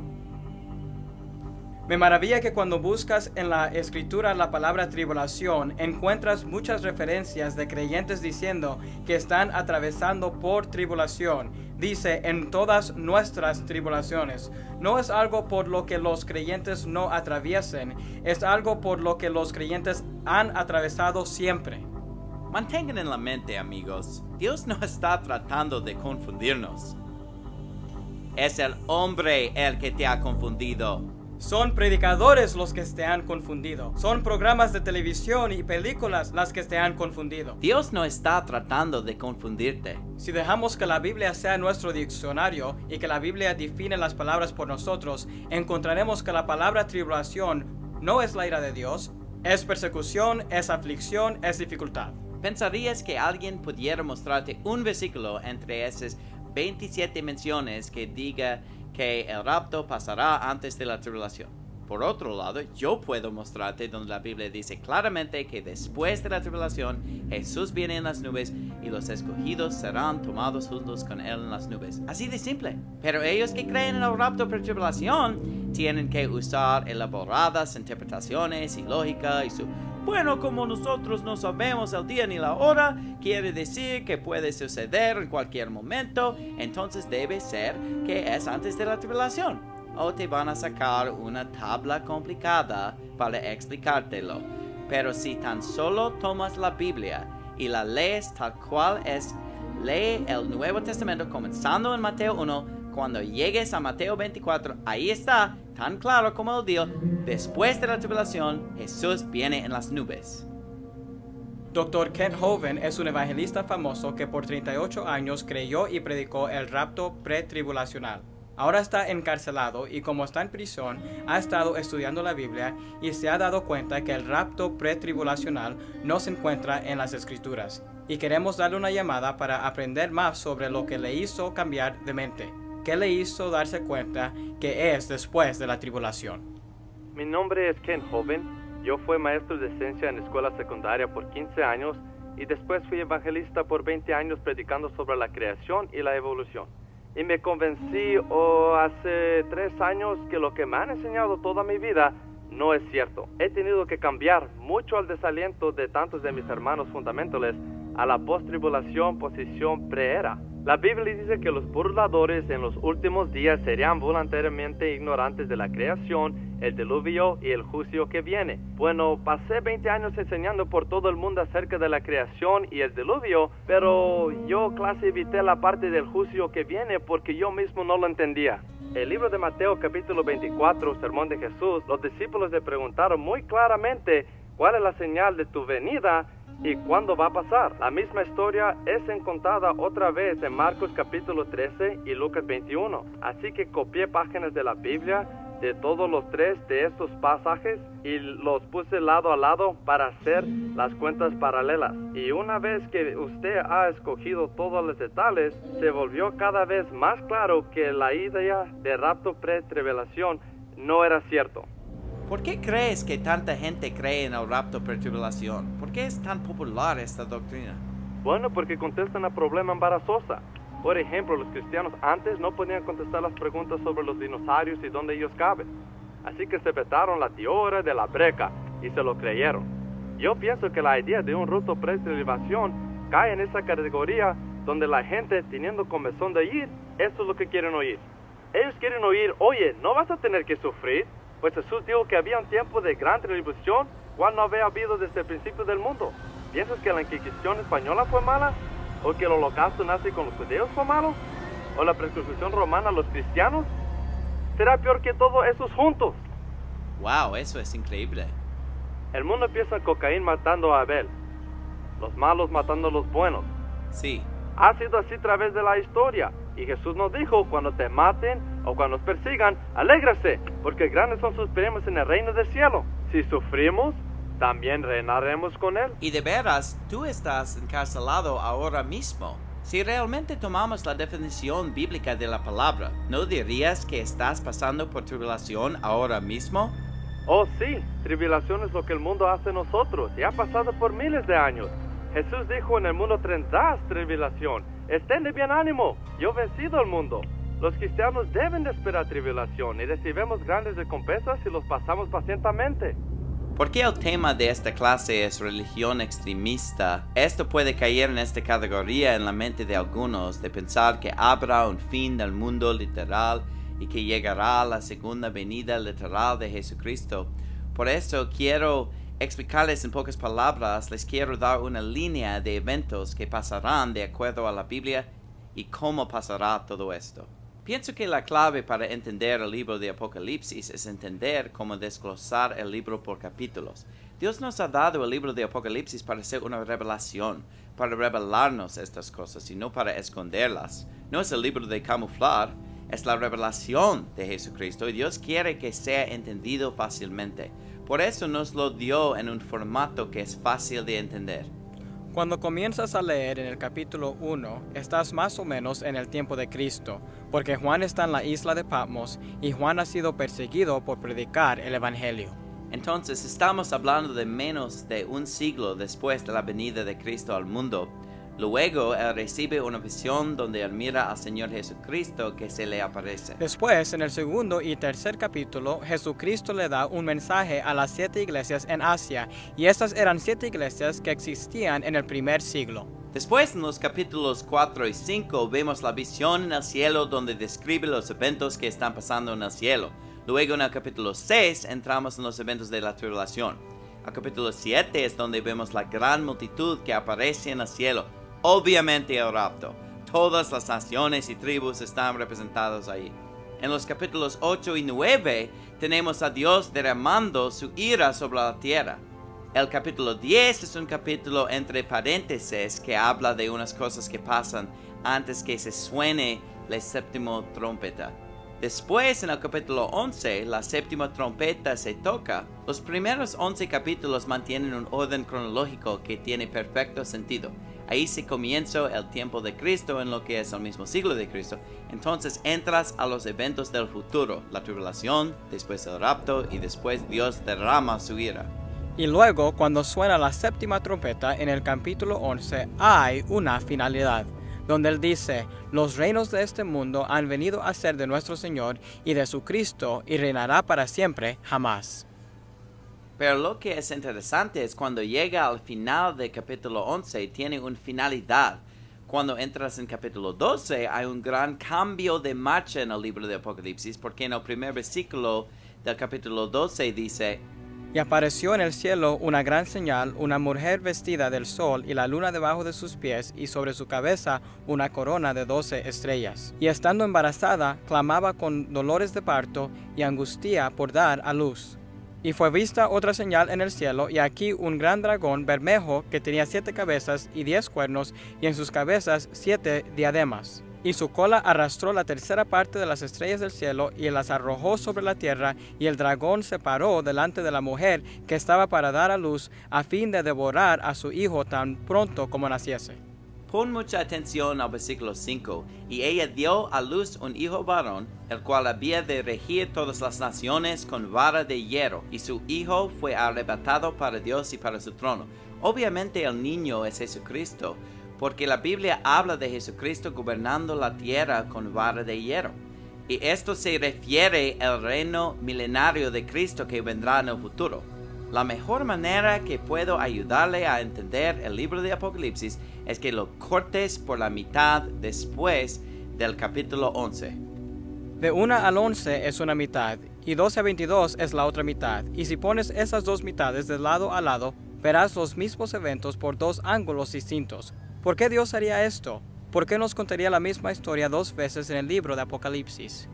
Me maravilla que cuando buscas en la escritura la palabra tribulación, encuentras muchas referencias de creyentes diciendo que están atravesando por tribulación. Dice, en todas nuestras tribulaciones. No es algo por lo que los creyentes no atraviesen, es algo por lo que los creyentes han atravesado siempre. Mantengan en la mente, amigos, Dios no está tratando de confundirnos. Es el hombre el que te ha confundido. Son predicadores los que te han confundido. Son programas de televisión y películas las que te han confundido. Dios no está tratando de confundirte. Si dejamos que la Biblia sea nuestro diccionario y que la Biblia define las palabras por nosotros, encontraremos que la palabra tribulación no es la ira de Dios, es persecución, es aflicción, es dificultad. ¿Pensarías que alguien pudiera mostrarte un versículo entre esas 27 menciones que diga que el rapto pasará antes de la tribulación? Por otro lado, yo puedo mostrarte donde la Biblia dice claramente que después de la tribulación Jesús viene en las nubes y los escogidos serán tomados juntos con él en las nubes. Así de simple. Pero ellos que creen en el rapto por tribulación tienen que usar elaboradas interpretaciones y lógica y bueno, como nosotros no sabemos el día ni la hora, quiere decir que puede suceder en cualquier momento, entonces debe ser que es antes de la tribulación. O te van a sacar una tabla complicada para explicártelo. Pero si tan solo tomas la Biblia y la lees tal cual es, lee el Nuevo Testamento comenzando en Mateo 1, cuando llegues a Mateo 24, ahí está, tan claro como él dijo, después de la tribulación, Jesús viene en las nubes. Dr. Kent Hovind es un evangelista famoso que por 38 años creyó y predicó el rapto pretribulacional. Ahora está encarcelado y como está en prisión, ha estado estudiando la Biblia y se ha dado cuenta que el rapto pretribulacional no se encuentra en las Escrituras. Y queremos darle una llamada para aprender más sobre lo que le hizo cambiar de mente. ¿Qué le hizo darse cuenta que es después de la tribulación? Mi nombre es Kent Hovind. Yo fui maestro de ciencia en escuela secundaria por 15 años y después fui evangelista por 20 años predicando sobre la creación y la evolución. Y me convencí hace 3 años que lo que me han enseñado toda mi vida no es cierto. He tenido que cambiar mucho al desaliento de tantos de mis hermanos fundamentales a la post-tribulación posición preera. La Biblia dice que los burladores en los últimos días serían voluntariamente ignorantes de la creación, el diluvio y el juicio que viene. Bueno, pasé 20 años enseñando por todo el mundo acerca de la creación y el diluvio, pero yo casi evité la parte del juicio que viene porque yo mismo no lo entendía. El libro de Mateo capítulo 24, Sermón de Jesús, los discípulos le preguntaron muy claramente cuál es la señal de tu venida y cuándo va a pasar. La misma historia es contada otra vez en Marcos capítulo 13 y Lucas 21. Así que copié páginas de la Biblia de todos los tres de estos pasajes y los puse lado a lado para hacer las cuentas paralelas. Y una vez que usted ha escogido todos los detalles, se volvió cada vez más claro que la idea de rapto pre-tribulación no era cierto. ¿Por qué crees que tanta gente cree en el rapto pretribulación? ¿Por qué es tan popular esta doctrina? Bueno, porque contesta una problema embarazosa. Por ejemplo, los cristianos antes no podían contestar las preguntas sobre los dinosaurios y dónde ellos caben. Así que se inventaron la teoría de la breca y se lo creyeron. Yo pienso que la idea de un rapto pre-tribulación cae en esa categoría donde la gente, teniendo comezón de ir, eso es lo que quieren oír. Ellos quieren oír, oye, no vas a tener que sufrir. Pues Jesús dijo que había un tiempo de gran tribulación, cual no había habido desde el principio del mundo. ¿Piensas que la Inquisición española fue mala? ¿O que el holocausto nazi con los judíos fue malo? ¿O la persecución romana a los cristianos? Será peor que todos esos juntos. Wow, eso es increíble. El mundo empieza con Caín matando a Abel, los malos matando a los buenos. Sí. Ha sido así a través de la historia. Y Jesús nos dijo, cuando te maten o cuando nos persigan, alégrase, porque grandes son sus premios en el reino del cielo. Si sufrimos, también reinaremos con Él. Y de veras, tú estás encarcelado ahora mismo. Si realmente tomamos la definición bíblica de la palabra, ¿no dirías que estás pasando por tribulación ahora mismo? Oh sí, tribulación es lo que el mundo hace a nosotros y ha pasado por miles de años. Jesús dijo, en el mundo tendrás tribulación. Estén de bien ánimo, yo he vencido al mundo. Los cristianos deben de esperar tribulación y recibimos grandes recompensas si los pasamos pacientemente. ¿Por qué el tema de esta clase es religión extremista? Esto puede caer en esta categoría en la mente de algunos, de pensar que habrá un fin del mundo literal y que llegará la segunda venida literal de Jesucristo. Por eso quiero explicarles en pocas palabras, les quiero dar una línea de eventos que pasarán de acuerdo a la Biblia y cómo pasará todo esto. Pienso que la clave para entender el libro de Apocalipsis es entender cómo desglosar el libro por capítulos. Dios nos ha dado el libro de Apocalipsis para hacer una revelación, para revelarnos estas cosas y no para esconderlas. No es el libro de camuflar, es la revelación de Jesucristo y Dios quiere que sea entendido fácilmente. Por eso nos lo dio en un formato que es fácil de entender. Cuando comienzas a leer en el capítulo 1, estás más o menos en el tiempo de Cristo, porque Juan está en la isla de Patmos y Juan ha sido perseguido por predicar el Evangelio. Entonces estamos hablando de menos de un siglo después de la venida de Cristo al mundo. Luego él recibe una visión donde él mira al Señor Jesucristo que se le aparece. Después, en el segundo y tercer capítulo, Jesucristo le da un mensaje a las 7 iglesias en Asia, y estas eran 7 iglesias que existían en el primer siglo. Después, en los capítulos 4 y 5, vemos la visión en el cielo donde describe los eventos que están pasando en el cielo. Luego, en el capítulo 6, entramos en los eventos de la tribulación. El capítulo 7 es donde vemos la gran multitud que aparece en el cielo. Obviamente el rapto. Todas las naciones y tribus están representadas ahí. En los capítulos 8 y 9 tenemos a Dios derramando su ira sobre la tierra. El capítulo 10 es un capítulo entre paréntesis que habla de unas cosas que pasan antes que se suene la séptima trompeta. Después, en el capítulo 11, la séptima trompeta se toca. Los primeros 11 capítulos mantienen un orden cronológico que tiene perfecto sentido. Ahí se comienza el tiempo de Cristo en lo que es el mismo siglo de Cristo. Entonces entras a los eventos del futuro, la tribulación, después el rapto y después Dios derrama su ira. Y luego, cuando suena la séptima trompeta en el capítulo 11, hay una finalidad, donde él dice, los reinos de este mundo han venido a ser de nuestro Señor y de su Cristo, y reinará para siempre, jamás. Pero lo que es interesante es cuando llega al final del capítulo 11, tiene una finalidad. Cuando entras en capítulo 12, hay un gran cambio de marcha en el libro de Apocalipsis, porque en el primer versículo del capítulo 12 dice: Y apareció en el cielo una gran señal, una mujer vestida del sol y la luna debajo de sus pies, y sobre su cabeza una corona de 12 estrellas. Y estando embarazada, clamaba con dolores de parto y angustia por dar a luz. Y fue vista otra señal en el cielo, y aquí un gran dragón bermejo que tenía 7 cabezas y 10 cuernos, y en sus cabezas 7 diademas. Y su cola arrastró la tercera parte de las estrellas del cielo y las arrojó sobre la tierra, y el dragón se paró delante de la mujer que estaba para dar a luz, a fin de devorar a su hijo tan pronto como naciese. Pon mucha atención al versículo 5. Y ella dio a luz un hijo varón, el cual había de regir todas las naciones con vara de hierro, y su hijo fue arrebatado para Dios y para su trono. Obviamente el niño es Jesucristo, porque la Biblia habla de Jesucristo gobernando la tierra con vara de hierro. Y esto se refiere al reino milenario de Cristo que vendrá en el futuro. La mejor manera que puedo ayudarle a entender el libro de Apocalipsis es que lo cortes por la mitad después del capítulo 11. De 1 al 11 es una mitad, y 12 a 22 es la otra mitad. Y si pones esas dos mitades de lado a lado, verás los mismos eventos por 2 ángulos distintos. ¿Por qué Dios haría esto? ¿Por qué nos contaría la misma historia 2 veces en el libro de Apocalipsis?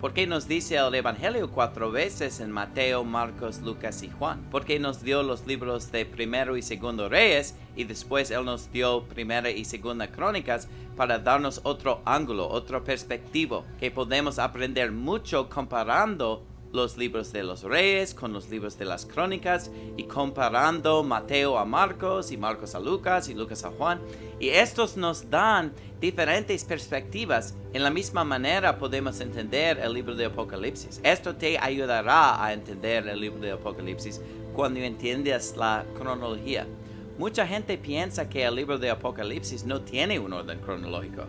Porque nos dice el Evangelio 4 veces en Mateo, Marcos, Lucas y Juan. Porque nos dio los libros de Primero y Segundo Reyes, y después Él nos dio Primera y Segunda Crónicas para darnos otro ángulo, otra perspectiva, que podemos aprender mucho comparando los libros de los Reyes con los libros de las Crónicas, y comparando Mateo a Marcos y Marcos a Lucas y Lucas a Juan. Y estos nos dan diferentes perspectivas. En la misma manera podemos entender el libro de Apocalipsis. Esto te ayudará a entender el libro de Apocalipsis cuando entiendas la cronología. Mucha gente piensa que el libro de Apocalipsis no tiene un orden cronológico,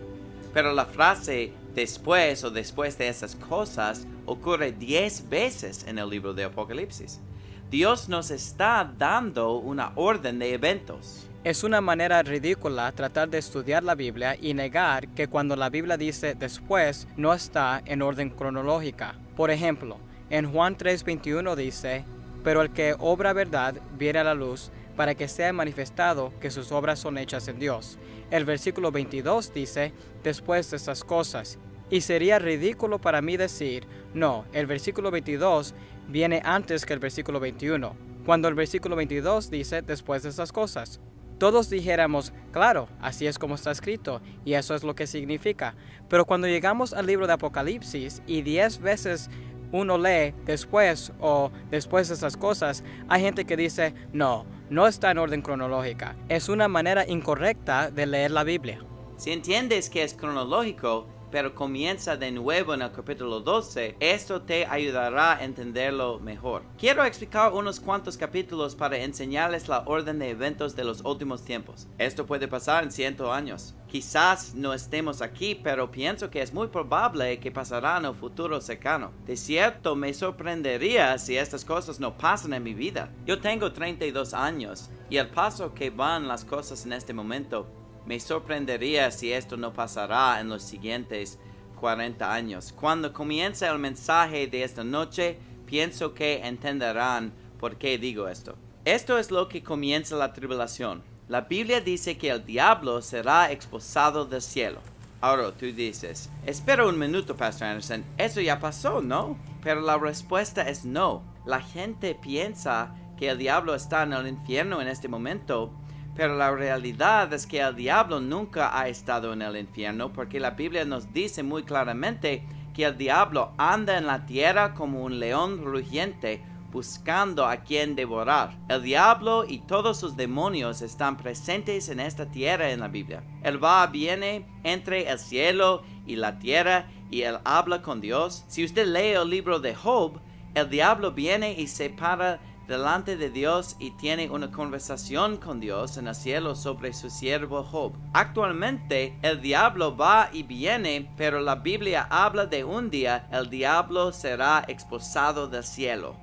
pero la frase después o después de esas cosas ocurre 10 veces en el libro de Apocalipsis. Dios nos está dando una orden de eventos. Es una manera ridícula tratar de estudiar la Biblia y negar que cuando la Biblia dice después no está en orden cronológica. Por ejemplo, en Juan 3:21 dice: pero el que obra verdad viene a la luz, para que sea manifestado que sus obras son hechas en Dios. El versículo 22 dice: después de estas cosas. Y sería ridículo para mí decir: no, el versículo 22 viene antes que el versículo 21, cuando el versículo 22 dice después de estas cosas. Todos dijéramos: claro, así es como está escrito, y eso es lo que significa. Pero cuando llegamos al libro de Apocalipsis y 10 veces uno lee después o después de estas cosas, hay gente que dice: no está en orden cronológica. Es una manera incorrecta de leer la Biblia. Si entiendes que es cronológico, pero comienza de nuevo en el capítulo 12, esto te ayudará a entenderlo mejor. Quiero explicar unos cuantos capítulos para enseñarles la orden de eventos de los últimos tiempos. Esto puede pasar en 100 años. Quizás no estemos aquí, pero pienso que es muy probable que pasará en el futuro cercano. De cierto, me sorprendería si estas cosas no pasan en mi vida. Yo tengo 32 años, y al paso que van las cosas en este momento, me sorprendería si esto no pasará en los siguientes 40 años. Cuando comience el mensaje de esta noche, pienso que entenderán por qué digo esto. Esto es lo que comienza la tribulación. La Biblia dice que el diablo será expulsado del cielo. Ahora tú dices: espera un minuto, Pastor Anderson, eso ya pasó, ¿no? Pero la respuesta es no. La gente piensa que el diablo está en el infierno en este momento, pero la realidad es que el diablo nunca ha estado en el infierno, porque la Biblia nos dice muy claramente que el diablo anda en la tierra como un león rugiente, buscando a quien devorar. El diablo y todos sus demonios están presentes en esta tierra en la Biblia. Él va y viene entre el cielo y la tierra, y él habla con Dios. Si usted lee el libro de Job, el diablo viene y se para delante de Dios y tiene una conversación con Dios en el cielo sobre su siervo Job. Actualmente el diablo va y viene, pero la Biblia habla de un día el diablo será expulsado del cielo.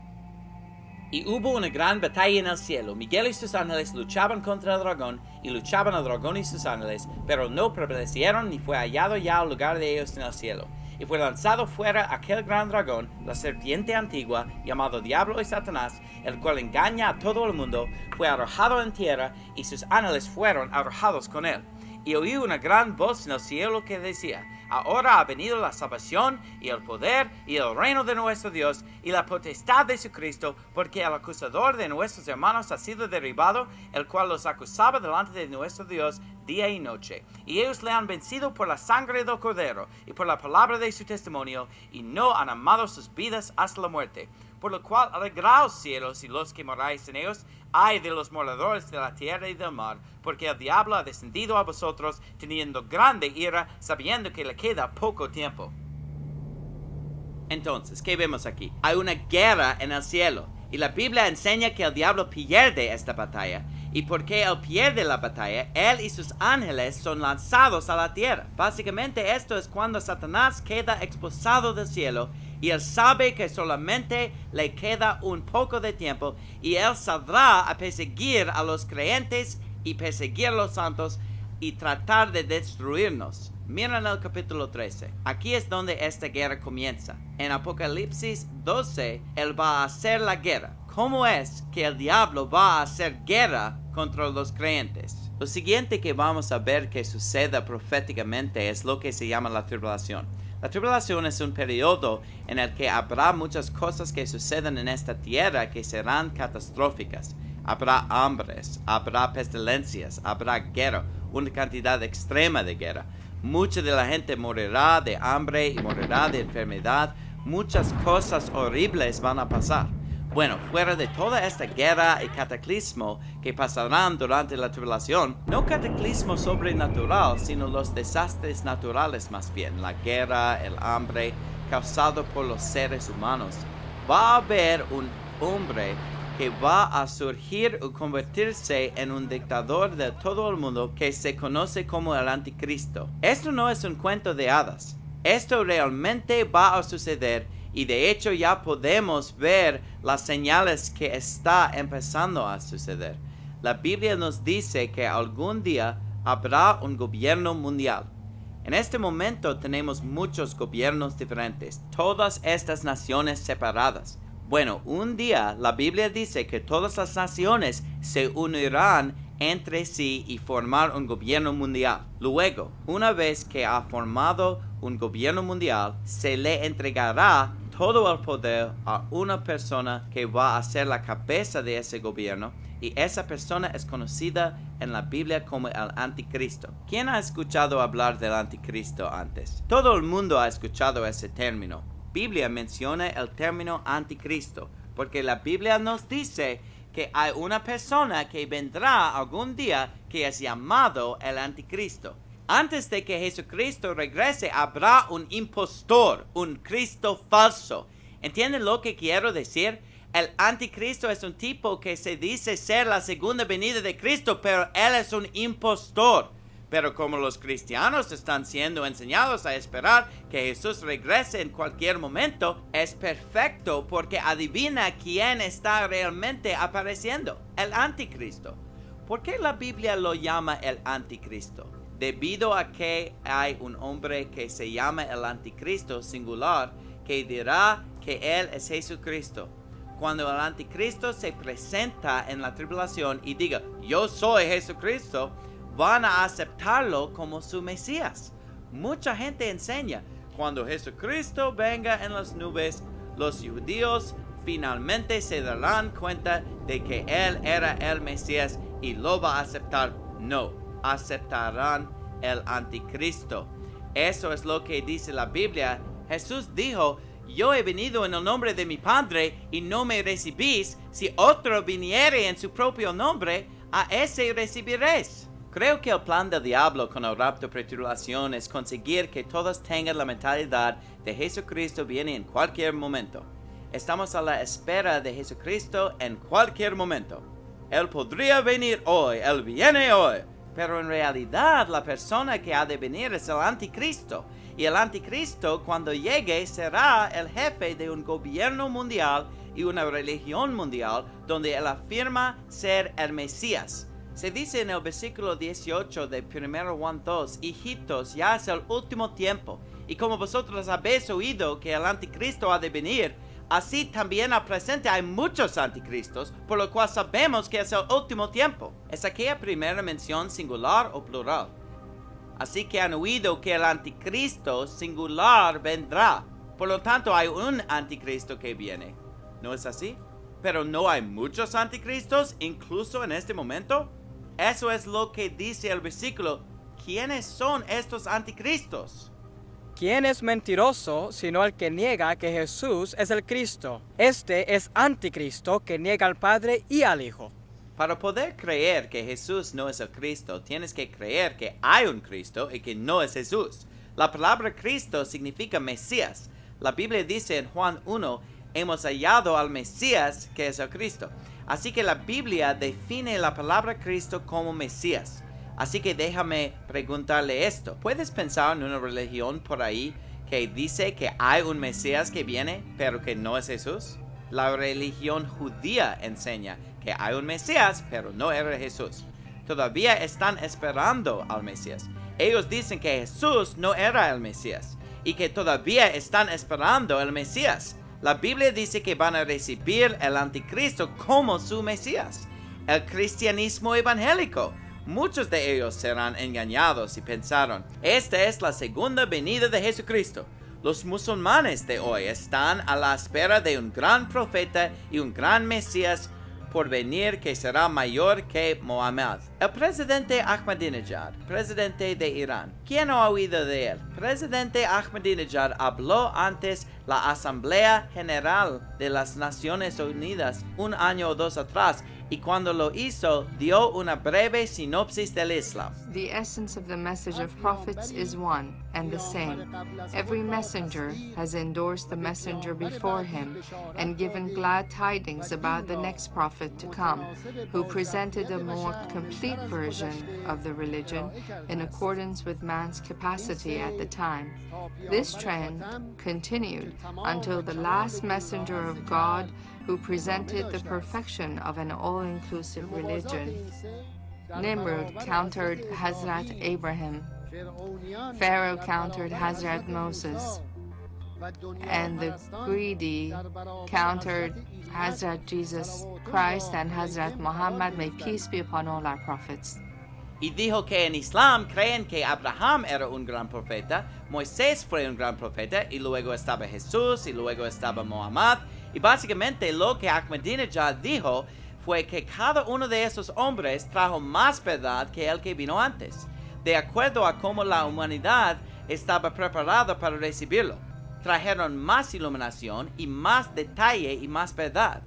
Y hubo una gran batalla en el cielo. Miguel y sus ángeles luchaban contra el dragón, y luchaban el dragón y sus ángeles, pero no prevalecieron, ni fue hallado ya el lugar de ellos en el cielo. Y fue lanzado fuera aquel gran dragón, la serpiente antigua, llamado Diablo y Satanás, el cual engaña a todo el mundo, fue arrojado en tierra, y sus ángeles fueron arrojados con él. Y oí una gran voz en el cielo que decía: ahora ha venido la salvación, y el poder, y el reino de nuestro Dios, y la potestad de su Cristo, porque el acusador de nuestros hermanos ha sido derribado, el cual los acusaba delante de nuestro Dios día y noche. Y ellos le han vencido por la sangre del Cordero, y por la palabra de su testimonio, y no han amado sus vidas hasta la muerte. Por lo cual, alegraos cielos y los que moráis en ellos, ay de los moradores de la tierra y del mar, porque el diablo ha descendido a vosotros, teniendo grande ira, sabiendo que le queda poco tiempo. Entonces, ¿qué vemos aquí? Hay una guerra en el cielo, y la Biblia enseña que el diablo pierde esta batalla, y porque él pierde la batalla, él y sus ángeles son lanzados a la tierra. Básicamente esto es cuando Satanás queda expulsado del cielo, y él sabe que solamente le queda un poco de tiempo, y él saldrá a perseguir a los creyentes y perseguir a los santos y tratar de destruirnos. Miren el capítulo 13. Aquí es donde esta guerra comienza. En Apocalipsis 12, él va a hacer la guerra. ¿Cómo es que el diablo va a hacer guerra contra los creyentes? Lo siguiente que vamos a ver que suceda proféticamente es lo que se llama la tribulación. La tribulación es un periodo en el que habrá muchas cosas que suceden en esta tierra que serán catastróficas. Habrá hambres, habrá pestilencias, habrá guerra, una cantidad extrema de guerra. Mucha de la gente morirá de hambre y morirá de enfermedad. Muchas cosas horribles van a pasar. Bueno, fuera de toda esta guerra y cataclismo que pasarán durante la tribulación, no cataclismo sobrenatural, sino los desastres naturales más bien, la guerra, el hambre, causado por los seres humanos. Va a haber un hombre que va a surgir o convertirse en un dictador de todo el mundo que se conoce como el anticristo. Esto no es un cuento de hadas. Esto realmente va a suceder. Y de hecho ya podemos ver las señales que está empezando a suceder. La Biblia nos dice que algún día habrá un gobierno mundial. En este momento tenemos muchos gobiernos diferentes, todas estas naciones separadas. Bueno, un día la Biblia dice que todas las naciones se unirán entre sí y formar un gobierno mundial. Luego, una vez que ha formado un gobierno mundial, se le entregará todo el poder a una persona que va a ser la cabeza de ese gobierno, y esa persona es conocida en la Biblia como el anticristo. ¿Quién ha escuchado hablar del anticristo antes? Todo el mundo ha escuchado ese término. Biblia menciona el término anticristo, porque la Biblia nos dice que hay una persona que vendrá algún día que es llamado el anticristo. Antes de que Jesucristo regrese, habrá un impostor, un Cristo falso. ¿Entienden lo que quiero decir? El anticristo es un tipo que se dice ser la segunda venida de Cristo, pero él es un impostor. Pero como los cristianos están siendo enseñados a esperar que Jesús regrese en cualquier momento, es perfecto porque adivina quién está realmente apareciendo, el anticristo. ¿Por qué la Biblia lo llama el anticristo? Debido a que hay un hombre que se llama el anticristo singular, que dirá que él es Jesucristo. Cuando el anticristo se presenta en la tribulación y diga, yo soy Jesucristo, van a aceptarlo como su Mesías. Mucha gente enseña, cuando Jesucristo venga en las nubes, los judíos finalmente se darán cuenta de que él era el Mesías y lo va a aceptar. No, aceptarán el anticristo. Eso es lo que dice la Biblia. Jesús dijo, yo he venido en el nombre de mi Padre y no me recibís. Si otro viniere en su propio nombre, a ese recibiréis. Creo que el plan del diablo con el rapto pretribulación es conseguir que todos tengan la mentalidad de Jesucristo viene en cualquier momento. Estamos a la espera de Jesucristo en cualquier momento. Él podría venir hoy, Él viene hoy. Pero en realidad la persona que ha de venir es el anticristo. Y el anticristo cuando llegue será el jefe de un gobierno mundial y una religión mundial donde él afirma ser el Mesías. Se dice en el versículo 18 de 1 Juan 2, hijitos, ya es el último tiempo, y como vosotros habéis oído que el anticristo ha de venir, así también al presente hay muchos anticristos, por lo cual sabemos que es el último tiempo. Es aquella primera mención singular o plural. Así que han oído que el anticristo singular vendrá. Por lo tanto, hay un anticristo que viene. ¿No es así? Pero no hay muchos anticristos, incluso en este momento. Eso es lo que dice el versículo. ¿Quiénes son estos anticristos? ¿Quién es mentiroso sino el que niega que Jesús es el Cristo? Este es anticristo que niega al Padre y al Hijo. Para poder creer que Jesús no es el Cristo, tienes que creer que hay un Cristo y que no es Jesús. La palabra Cristo significa Mesías. La Biblia dice en Juan 1, hemos hallado al Mesías que es el Cristo. Así que la Biblia define la palabra Cristo como Mesías. Así que déjame preguntarle esto. ¿Puedes pensar en una religión por ahí que dice que hay un Mesías que viene, pero que no es Jesús? La religión judía enseña que hay un Mesías, pero no era Jesús. Todavía están esperando al Mesías. Ellos dicen que Jesús no era el Mesías y que todavía están esperando el Mesías. La Biblia dice que van a recibir el anticristo como su Mesías. El cristianismo evangélico. Muchos de ellos serán engañados y pensaron, esta es la segunda venida de Jesucristo. Los musulmanes de hoy están a la espera de un gran profeta y un gran Mesías por venir que será mayor que Mohammed. El presidente Ahmadinejad, presidente de Irán. ¿Quién ha oído de él? Presidente Ahmadinejad habló antes la Asamblea General de las Naciones Unidas un año o dos atrás, y cuando lo hizo, dio una breve sinopsis del Islam. The essence of the message of prophets is one and the same. Every messenger has endorsed the messenger before him and given glad tidings about the next prophet to come, who presented a more complete version of the religion in accordance with man's capacity at the time. This trend continued until the last messenger of God, who presented the perfection of an all-inclusive religion. Nimrod countered Hazrat Abraham. Pharaoh countered Hazrat Moses. And the greedy countered Hazrat Jesus Christ and Hazrat Muhammad. May peace be upon all our prophets. Y dijo que en Islam creen que Abraham era un gran profeta, Moisés fue un gran profeta, y luego estaba Jesús, y luego estaba Muhammad. Y básicamente lo que Ahmadinejad dijo fue que cada uno de esos hombres trajo más verdad que el que vino antes, de acuerdo a cómo la humanidad estaba preparada para recibirlo. Trajeron más iluminación y más detalle y más verdad.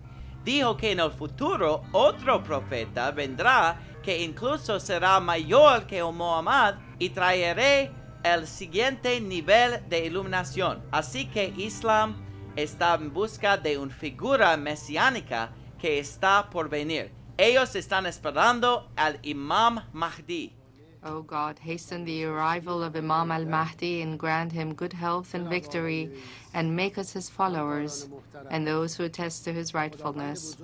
Dijo que en el futuro otro profeta vendrá que incluso será mayor que Muhammad y traeré el siguiente nivel de iluminación. Así que Islam está en busca de una figura mesiánica que está por venir. Ellos están esperando al Imam Mahdi. O God, hasten the arrival of Imam al-Mahdi and grant him good health and victory, and make us his followers, and those who attest to his rightfulness.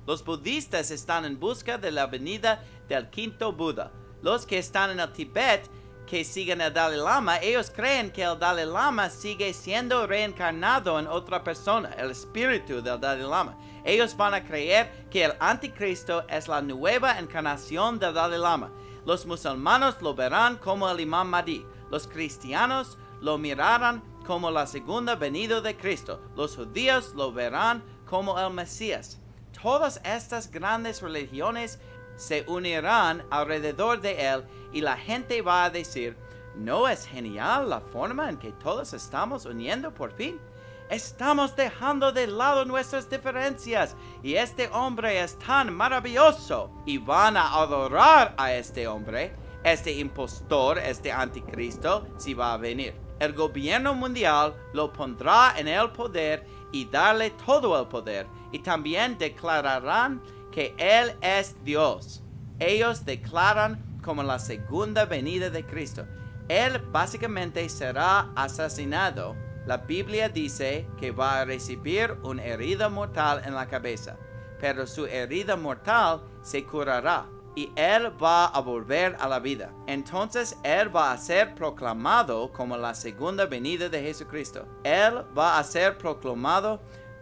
Los budistas están en busca de la venida del quinto Buda. Los que están en el Tíbet, que siguen al Dalai Lama, ellos creen que el Dalai Lama sigue siendo reencarnado en otra persona, el espíritu del Dalai Lama. Ellos van a creer que el anticristo es la nueva encarnación del Dalai Lama. Los musulmanes lo verán como el Imam Mahdi. Los cristianos lo mirarán como la segunda venida de Cristo. Los judíos lo verán como el Mesías. Todas estas grandes religiones se unirán alrededor de él y la gente va a decir, ¿no es genial la forma en que todos estamos uniendo por fin? Estamos dejando de lado nuestras diferencias y este hombre es tan maravilloso y van a adorar a este hombre, este impostor, este anticristo, si va a venir. El gobierno mundial lo pondrá en el poder y darle todo el poder, y también declararán que Él es Dios. Ellos declaran como la segunda venida de Cristo. Él básicamente será asesinado La Biblia dice que va a recibir una herida mortal en la cabeza, pero su herida mortal se curará y él va a volver a la vida. Entonces él va a ser proclamado como la segunda venida de Jesucristo. Él va a ser proclamado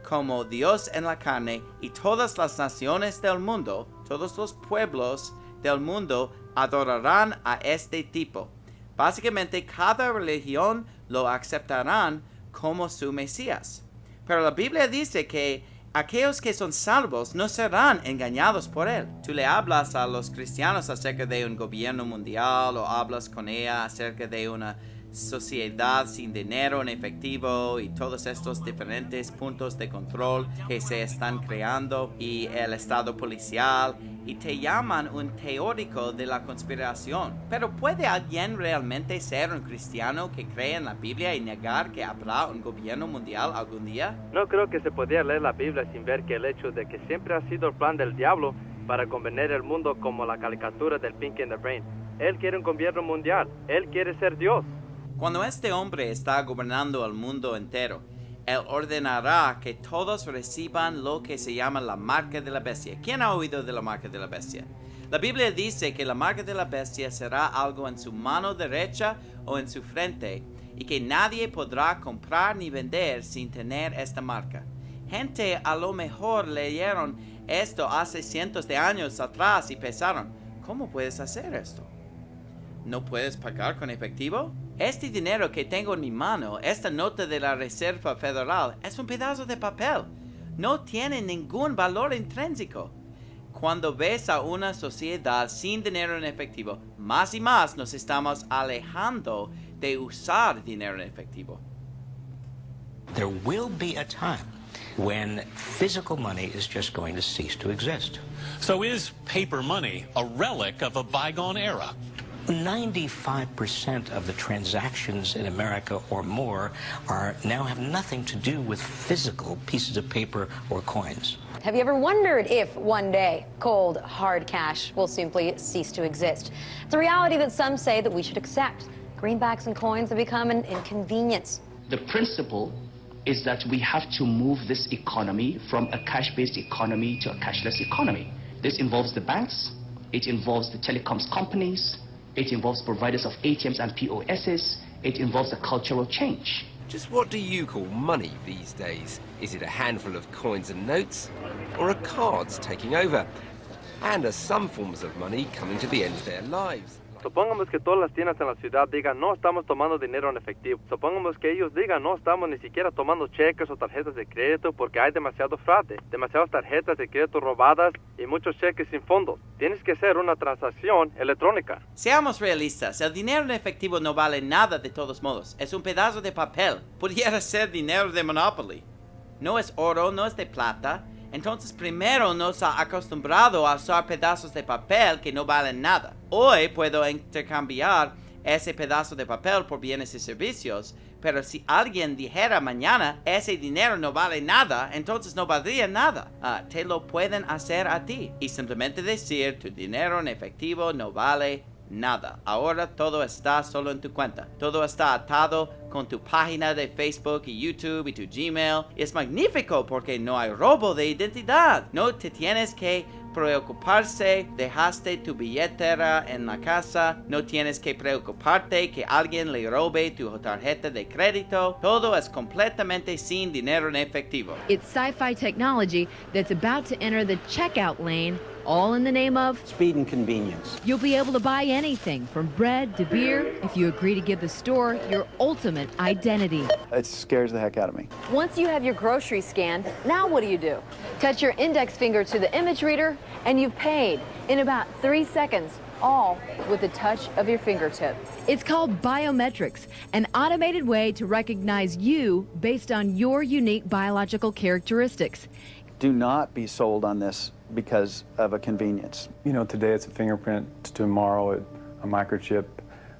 como Dios en la carne y todas las naciones del mundo, todos los pueblos del mundo adorarán a este tipo. Básicamente cada religión lo aceptarán como su Mesías. Pero la Biblia dice que aquellos que son salvos no serán engañados por él. Tú le hablas a los cristianos acerca de un gobierno mundial o hablas con ella acerca de una sociedad sin dinero en efectivo y todos estos diferentes puntos de control que se están creando y el estado policial y te llaman un teórico de la conspiración. Pero ¿puede alguien realmente ser un cristiano que cree en la Biblia y negar que habrá un gobierno mundial algún día? No creo que se podía leer la Biblia sin ver que el hecho de que siempre ha sido el plan del diablo para convencer el mundo como la caricatura del Pinky and the Brain. Él quiere un gobierno mundial. Él quiere ser Dios. Cuando este hombre está gobernando el mundo entero, él ordenará que todos reciban lo que se llama la marca de la bestia. ¿Quién ha oído de la marca de la bestia? La Biblia dice que la marca de la bestia será algo en su mano derecha o en su frente y que nadie podrá comprar ni vender sin tener esta marca. Gente a lo mejor leyeron esto hace cientos de años atrás y pensaron, ¿cómo puedes hacer esto? ¿No puedes pagar con efectivo? Este dinero que tengo en mi mano, esta nota de la Reserva Federal, es un pedazo de papel. No tiene ningún valor intrínseco. Cuando ves a una sociedad sin dinero en efectivo, más y más nos estamos alejando de usar dinero en efectivo. There will be a time when physical money is just going to cease to exist. So is paper money a relic of a bygone era? 95% of the transactions in America or more now have nothing to do with physical pieces of paper or coins. Have you ever wondered if one day cold, hard cash will simply cease to exist? It's a reality that some say that we should accept. Greenbacks and coins have become an inconvenience. The principle is that we have to move this economy from a cash-based economy to a cashless economy. This involves the banks, it involves the telecoms companies, it involves providers of ATMs and POSs. It involves a cultural change. Just what do you call money these days? Is it a handful of coins and notes? Or are cards taking over? And are some forms of money coming to the end of their lives? Supongamos que todas las tiendas en la ciudad digan, no estamos tomando dinero en efectivo. Supongamos que ellos digan, no estamos ni siquiera tomando cheques o tarjetas de crédito porque hay demasiado fraude, demasiadas tarjetas de crédito robadas y muchos cheques sin fondos. Tienes que hacer una transacción electrónica. Seamos realistas, el dinero en efectivo no vale nada de todos modos. Es un pedazo de papel. Pudiera ser dinero de Monopoly. No es oro, no es de plata. Entonces primero nos ha acostumbrado a usar pedazos de papel que no valen nada. Hoy puedo intercambiar ese pedazo de papel por bienes y servicios, pero si alguien dijera mañana ese dinero no vale nada, entonces no valdría nada. Te lo pueden hacer a ti y simplemente decir tu dinero en efectivo no vale nada. Ahora todo está solo en tu cuenta. Todo está atado con tu página de Facebook y YouTube y tu Gmail. Es magnífico porque no hay robo de identidad. No te tienes que preocuparse, dejaste tu billetera en la casa, no tienes que preocuparte que alguien le robe tu tarjeta de crédito. Todo es completamente sin dinero en efectivo. It's sci-fi technology that's about to enter the checkout lane, all in the name of speed and convenience. You'll be able to buy anything from bread to beer if you agree to give the store your ultimate identity. It scares the heck out of me. Once you have your groceries scanned, now what do? Touch your index finger to the image reader and you've paid in about 3 seconds, all with the touch of your fingertip. It's called biometrics, an automated way to recognize you based on your unique biological characteristics. Do not be sold on this because of a convenience. You know, today it's a fingerprint, tomorrow a microchip.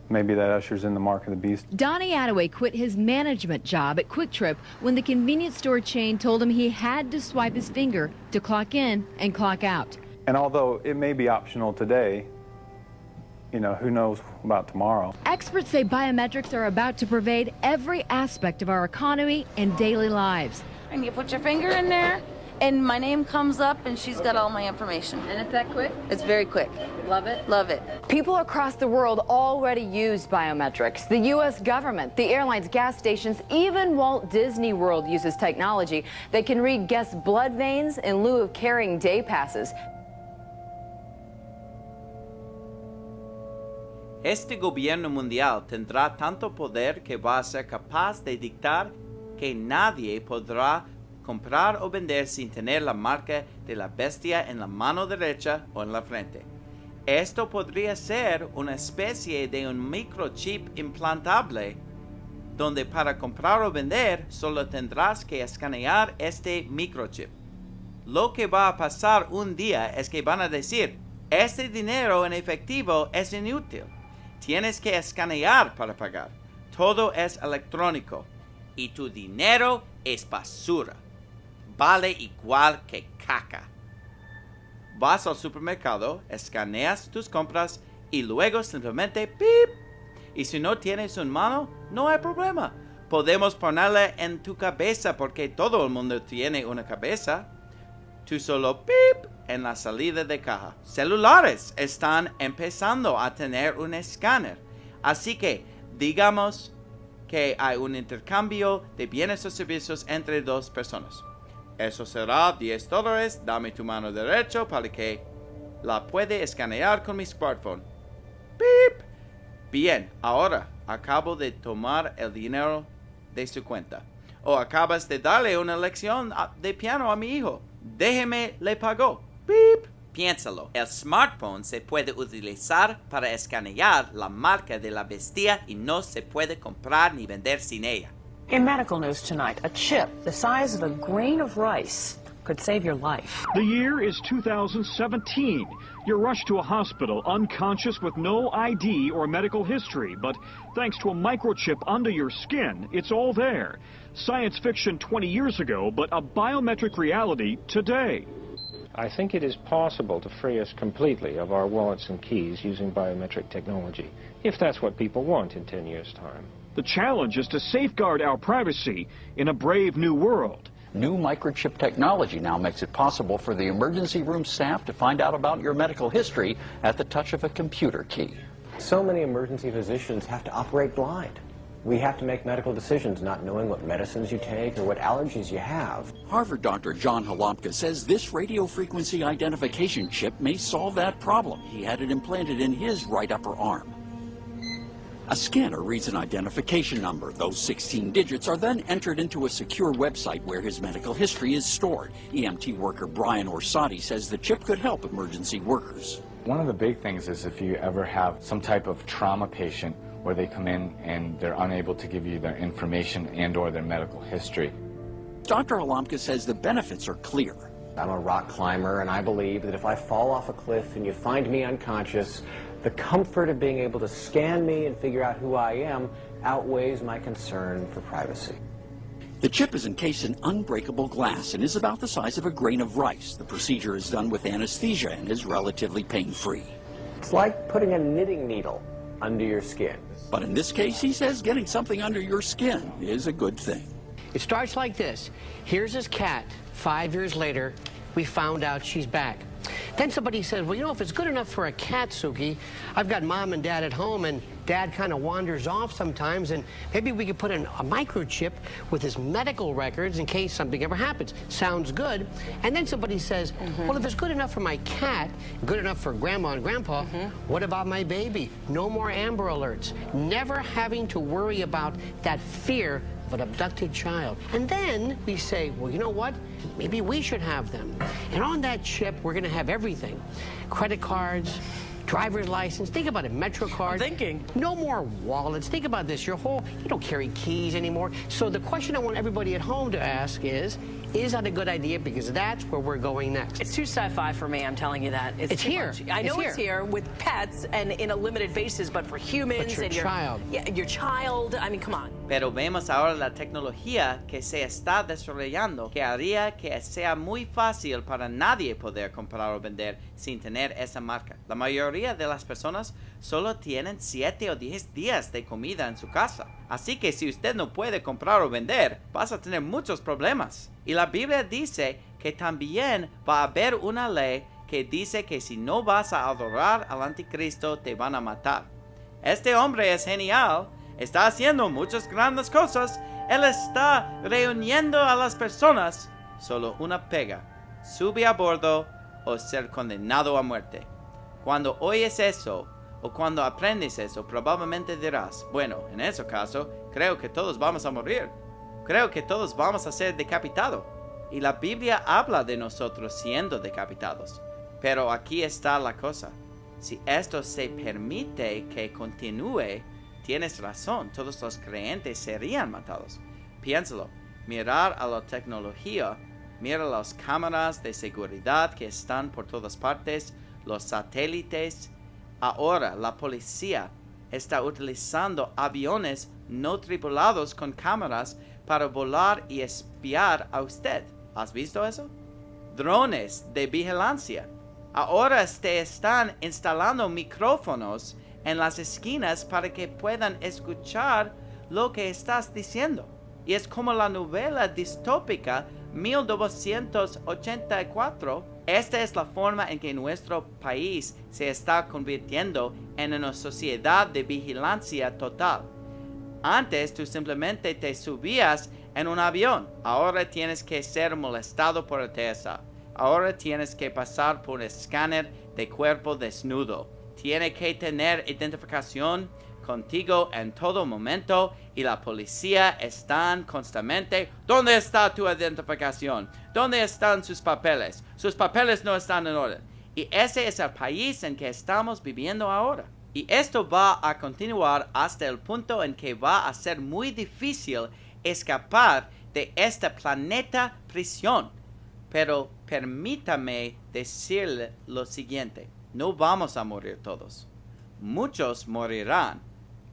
Maybe that ushers in the mark of the beast. Donnie Attaway quit his management job at Quick Trip when the convenience store chain told him he had to swipe his finger to clock in and clock out. And although it may be optional today, you know, who knows about tomorrow. Experts say biometrics are about to pervade every aspect of our economy and daily lives. And you put your finger in there, and my name comes up, and she's got all my information. And it's that quick? It's very quick. Love it? Love it. People across the world already use biometrics. The U.S. government, the airlines, gas stations, even Walt Disney World uses technology. They can read guests' blood veins in lieu of carrying day passes. Este gobierno mundial tendrá tanto poder que va a ser capaz de dictar que nadie podrá comprar o vender sin tener la marca de la bestia en la mano derecha o en la frente. Esto podría ser una especie de un microchip implantable, donde para comprar o vender solo tendrás que escanear este microchip. Lo que va a pasar un día es que van a decir, este dinero en efectivo es inútil. Tienes que escanear para pagar. Todo es electrónico. Y tu dinero es basura. Vale igual que caca. Vas al supermercado, escaneas tus compras y luego simplemente ¡pip! Y si no tienes una mano, no hay problema. Podemos ponerle en tu cabeza porque todo el mundo tiene una cabeza. Tú solo ¡pip! En la salida de caja. Celulares están empezando a tener un escáner. Así que, digamos que hay un intercambio de bienes o servicios entre dos personas. Eso será $10. Dame tu mano derecha para que la pueda escanear con mi smartphone. ¡Pip! Bien, ahora acabo de tomar el dinero de su cuenta. O acabas de darle una lección de piano a mi hijo. Déjeme le pagó. ¡Pip! Piénsalo, el smartphone se puede utilizar para escanear la marca de la bestia y no se puede comprar ni vender sin ella. In medical news tonight, a chip the size of a grain of rice could save your life. The year is 2017. You're rushed to a hospital unconscious with no ID or medical history, but thanks to a microchip under your skin, it's all there. Science fiction 20 years ago, but a biometric reality today. I think it is possible to free us completely of our wallets and keys using biometric technology, if that's what people want in 10 years' time. The challenge is to safeguard our privacy in a brave new world. New microchip technology now makes it possible for the emergency room staff to find out about your medical history at the touch of a computer key. So many emergency physicians have to operate blind. We have to make medical decisions not knowing what medicines you take or what allergies you have. Harvard Dr. John Halamka says this radio frequency identification chip may solve that problem. He had it implanted in his right upper arm. A scanner reads an identification number. Those 16 digits are then entered into a secure website where his medical history is stored. EMT worker Brian Orsatti says the chip could help emergency workers. One of the big things is if you ever have some type of trauma patient where they come in and they're unable to give you their information and or their medical history. Dr. Halamka says the benefits are clear. I'm a rock climber, and I believe that if I fall off a cliff and you find me unconscious, the comfort of being able to scan me and figure out who I am outweighs my concern for privacy. The chip is encased in unbreakable glass and is about the size of a grain of rice. The procedure is done with anesthesia and is relatively pain-free. It's like putting a knitting needle under your skin. But in this case, he says getting something under your skin is a good thing. It starts like this. Here's his cat. 5 years later, we found out she's back. Then somebody says, well, you know, if it's good enough for a cat, Suki, I've got mom and dad at home, and dad kind of wanders off sometimes, and maybe we could put in a microchip with his medical records in case something ever happens. Sounds good. And then somebody says, well, if it's good enough for my cat, good enough for grandma and grandpa, what about my baby? No more Amber Alerts. Never having to worry about that fear of an abducted child. And then we say, well, you know what? Maybe we should have them. And on that chip, we're going to have everything. Credit cards, driver's license. Think about it, Metro card. I'm thinking. No more wallets. Think about this. You don't carry keys anymore. So the question I want everybody at home to ask is that a good idea? Because that's where we're going next. It's too sci-fi for me, I'm telling you that. It's here. Much. I know it's here with pets and in a limited basis, but for humans but your child. Your child, I mean, come on. Pero vemos ahora la tecnología que se está desarrollando que haría que sea muy fácil para nadie poder comprar o vender sin tener esa marca. La mayoría mayoría de las personas solo tienen 7 o 10 días de comida en su casa. Así que si usted no puede comprar o vender, vas a tener muchos problemas. Y la Biblia dice que también va a haber una ley que dice que si no vas a adorar al anticristo, te van a matar. Este hombre es genial, está haciendo muchas grandes cosas, él está reuniendo a las personas. Solo una pega: sube a bordo o ser condenado a muerte. Cuando oyes eso, o cuando aprendes eso, probablemente dirás, bueno, en ese caso, creo que todos vamos a morir. Creo que todos vamos a ser decapitados. Y la Biblia habla de nosotros siendo decapitados. Pero aquí está la cosa. Si esto se permite que continúe, tienes razón, todos los creyentes serían matados. Piénsalo, mirar a la tecnología, mira las cámaras de seguridad que están por todas partes, los satélites. Ahora la policía está utilizando aviones no tripulados con cámaras para volar y espiar a usted. ¿Has visto eso? Drones de vigilancia. Ahora te están instalando micrófonos en las esquinas para que puedan escuchar lo que estás diciendo. Y es como la novela distópica 1984. Esta es la forma en que nuestro país se está convirtiendo en una sociedad de vigilancia total. Antes tú simplemente te subías en un avión. Ahora tienes que ser molestado por el TSA. Ahora tienes que pasar por un escáner de cuerpo desnudo. Tiene que tener identificación contigo en todo momento y la policía están constantemente: ¿dónde está tu identificación? ¿Dónde están sus papeles? Sus papeles no están en orden. Y ese es el país en que estamos viviendo ahora. Y esto va a continuar hasta el punto en que va a ser muy difícil escapar de este planeta prisión. Pero permítame decirle lo siguiente: no vamos a morir todos. Muchos morirán.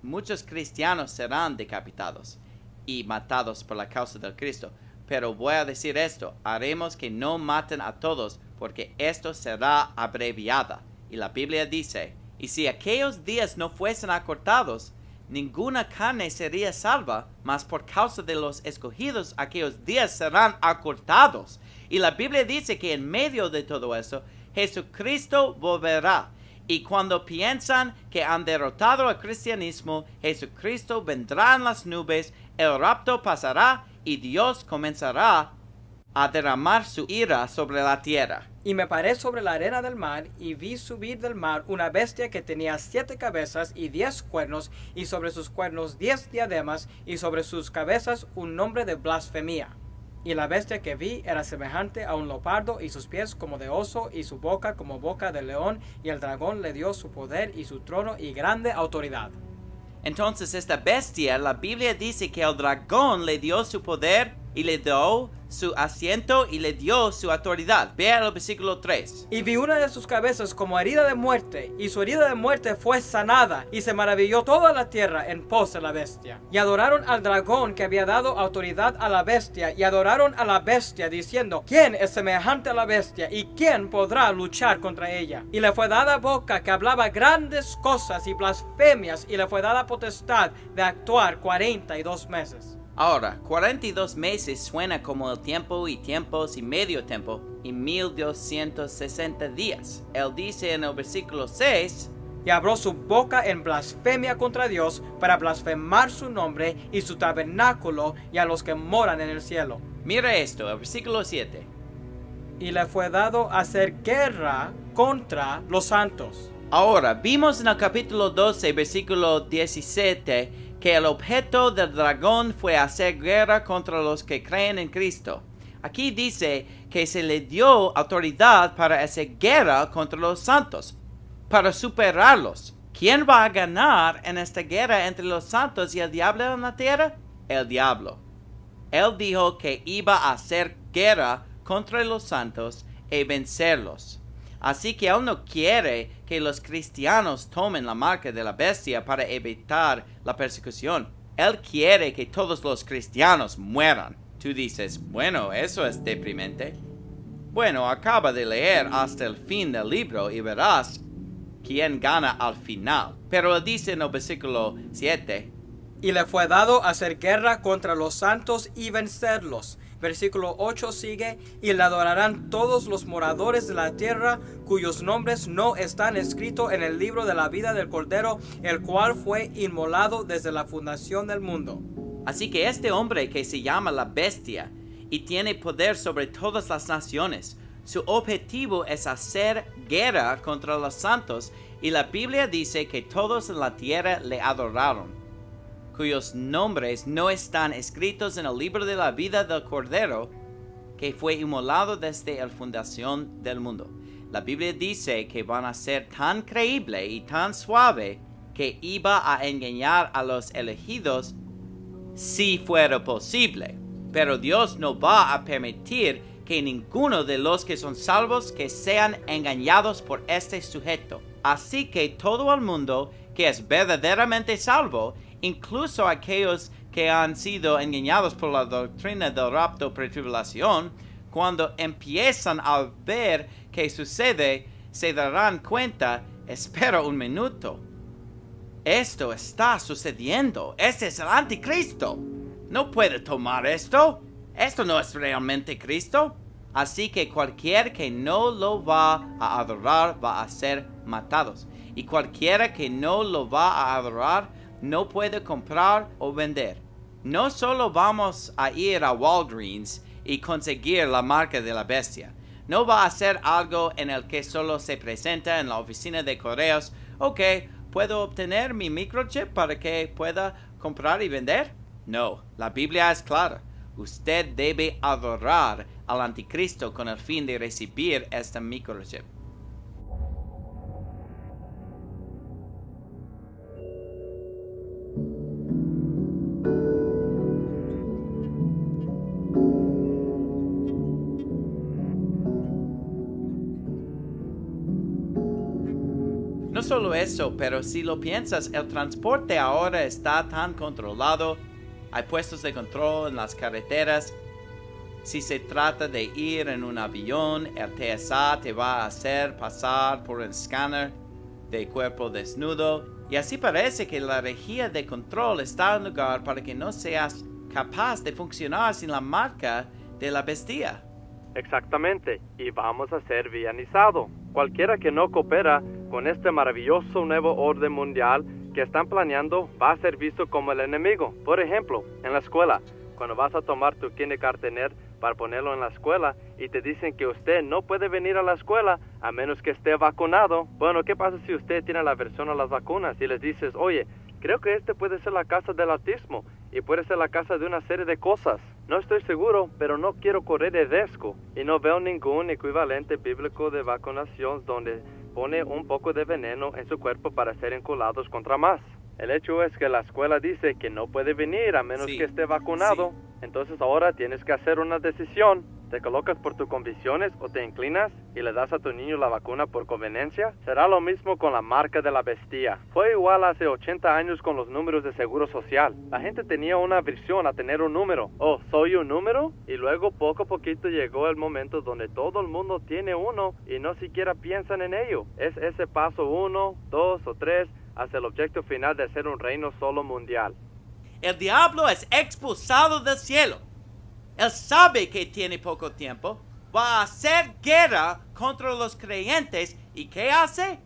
Muchos cristianos serán decapitados y matados por la causa del Cristo. Pero voy a decir esto: haremos que no maten a todos, porque esto será abreviada. Y la Biblia dice: y si aquellos días no fuesen acortados, ninguna carne sería salva, mas por causa de los escogidos aquellos días serán acortados. Y la Biblia dice que en medio de todo eso, Jesucristo volverá. Y cuando piensan que han derrotado al cristianismo, Jesucristo vendrá en las nubes, el rapto pasará y Dios comenzará a derramar su ira sobre la tierra. Y me paré sobre la arena del mar, y vi subir del mar una bestia que tenía 7 cabezas y 10 cuernos, y sobre sus cuernos 10 diademas, y sobre sus cabezas un nombre de blasfemia. Y la bestia que vi era semejante a un leopardo, y sus pies como de oso, y su boca como boca de león, y el dragón le dio su poder y su trono y grande autoridad. Entonces esta bestia, la Biblia dice que el dragón le dio su poder y le dio su asiento y le dio su autoridad. Vea el versículo 3. Y vi una de sus cabezas como herida de muerte, y su herida de muerte fue sanada, y se maravilló toda la tierra en pos de la bestia. Y adoraron al dragón que había dado autoridad a la bestia, y adoraron a la bestia diciendo: ¿quién es semejante a la bestia, y quién podrá luchar contra ella? Y le fue dada boca que hablaba grandes cosas y blasfemias, y le fue dada potestad de actuar 42 meses. Ahora, 42 meses suena como el tiempo y tiempos y medio tiempo y 1260 días. Él dice en el versículo 6: y abrió su boca en blasfemia contra Dios para blasfemar su nombre y su tabernáculo y a los que moran en el cielo. Mira esto, el versículo 7. Y le fue dado hacer guerra contra los santos. Ahora, vimos en el capítulo 12, versículo 17, que el objeto del dragón fue hacer guerra contra los que creen en Cristo. Aquí dice que se le dio autoridad para hacer guerra contra los santos, para superarlos. ¿Quién va a ganar en esta guerra entre los santos y el diablo en la tierra? El diablo. Él dijo que iba a hacer guerra contra los santos y vencerlos. Así que él no quiere que los cristianos tomen la marca de la bestia para evitar la persecución. Él quiere que todos los cristianos mueran. Tú dices: bueno, eso es deprimente. Bueno, acaba de leer hasta el fin del libro y verás quién gana al final. Pero él dice en el versículo 7, y le fue dado hacer guerra contra los santos y vencerlos. Versículo 8 sigue, y le adorarán todos los moradores de la tierra, cuyos nombres no están escritos en el libro de la vida del Cordero, el cual fue inmolado desde la fundación del mundo. Así que este hombre que se llama la bestia y tiene poder sobre todas las naciones, su objetivo es hacer guerra contra los santos, y la Biblia dice que todos en la tierra le adoraron, cuyos nombres no están escritos en el libro de la vida del Cordero, que fue inmolado desde la fundación del mundo. La Biblia dice que van a ser tan creíble y tan suave que iba a engañar a los elegidos si fuera posible. Pero Dios no va a permitir que ninguno de los que son salvos que sean engañados por este sujeto. Así que todo el mundo que es verdaderamente salvo, incluso aquellos que han sido engañados por la doctrina del rapto pretribulación, cuando empiezan a ver qué sucede, se darán cuenta, espera un minuto, esto está sucediendo, este es el anticristo, no puede tomar esto no es realmente Cristo. Así que cualquiera que no lo va a adorar va a ser matados, y cualquiera que no lo va a adorar no puede comprar o vender. No solo vamos a ir a Walgreens y conseguir la marca de la bestia. No va a ser algo en el que solo se presenta en la oficina de correos. Ok, ¿puedo obtener mi microchip para que pueda comprar y vender? No, la Biblia es clara. Usted debe adorar al anticristo con el fin de recibir este microchip. No solo eso, pero si lo piensas, el transporte ahora está tan controlado. Hay puestos de control en las carreteras. Si se trata de ir en un avión, el TSA te va a hacer pasar por el escáner de cuerpo desnudo. Y así parece que la regía de control está en lugar para que no seas capaz de funcionar sin la marca de la bestia. Exactamente, y vamos a ser villanizados. Cualquiera que no coopera con este maravilloso nuevo orden mundial que están planeando va a ser visto como el enemigo. Por ejemplo, en la escuela, cuando vas a tomar tu kindergartner para ponerlo en la escuela y te dicen que usted no puede venir a la escuela a menos que esté vacunado. Bueno, ¿qué pasa si usted tiene la aversión a las vacunas y les dices, oye, creo que este puede ser la casa del autismo y puede ser la casa de una serie de cosas? No estoy seguro, pero no quiero correr el riesgo y no veo ningún equivalente bíblico de vacunación donde pone un poco de veneno en su cuerpo para ser inculados contra más. El hecho es que la escuela dice que no puede venir a menos que esté vacunado. Entonces ahora tienes que hacer una decisión. ¿Te colocas por tus convicciones o te inclinas y le das a tu niño la vacuna por conveniencia? Será lo mismo con la marca de la bestia. Fue igual hace 80 años con los números de seguro social. La gente tenía una aversión a tener un número. Oh, ¿soy un número? Y luego poco a poquito llegó el momento donde todo el mundo tiene uno y no siquiera piensan en ello. Es ese paso 1, 2 o 3 hacia el objetivo final de ser un reino solo mundial. El diablo es expulsado del cielo. Él sabe que tiene poco tiempo, va a hacer guerra contra los creyentes. ¿Y qué hace?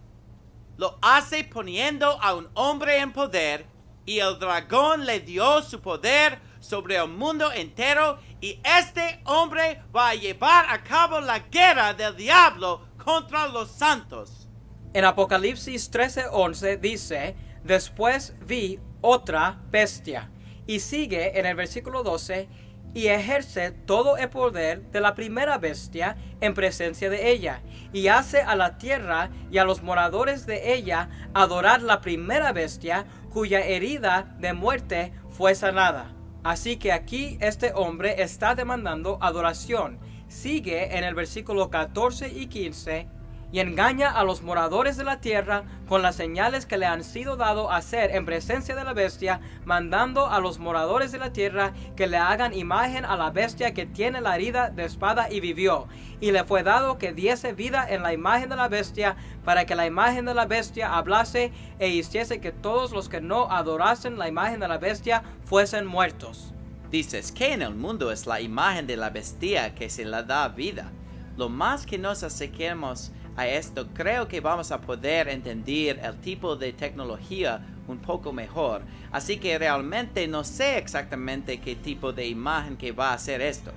Lo hace poniendo a un hombre en poder, y el dragón le dio su poder sobre el mundo entero, y este hombre va a llevar a cabo la guerra del diablo contra los santos. En Apocalipsis 13:11 dice, después vi otra bestia, y sigue en el versículo 12, y ejerce todo el poder de la primera bestia en presencia de ella, y hace a la tierra y a los moradores de ella adorar la primera bestia, cuya herida de muerte fue sanada. Así que aquí este hombre está demandando adoración. Sigue en el versículo 14 y 15, y engaña a los moradores de la tierra con las señales que le han sido dado a hacer en presencia de la bestia, mandando a los moradores de la tierra que le hagan imagen a la bestia que tiene la herida de espada y vivió. Y le fue dado que diese vida en la imagen de la bestia, para que la imagen de la bestia hablase e hiciese que todos los que no adorasen la imagen de la bestia fuesen muertos. Dices que en el mundo es la imagen de la bestia que se le da vida. Lo más que nos acerquemos a esto, creo que vamos a poder entender el tipo de tecnología un poco mejor. Así que realmente no sé exactamente qué tipo de imagen que va a hacer esto.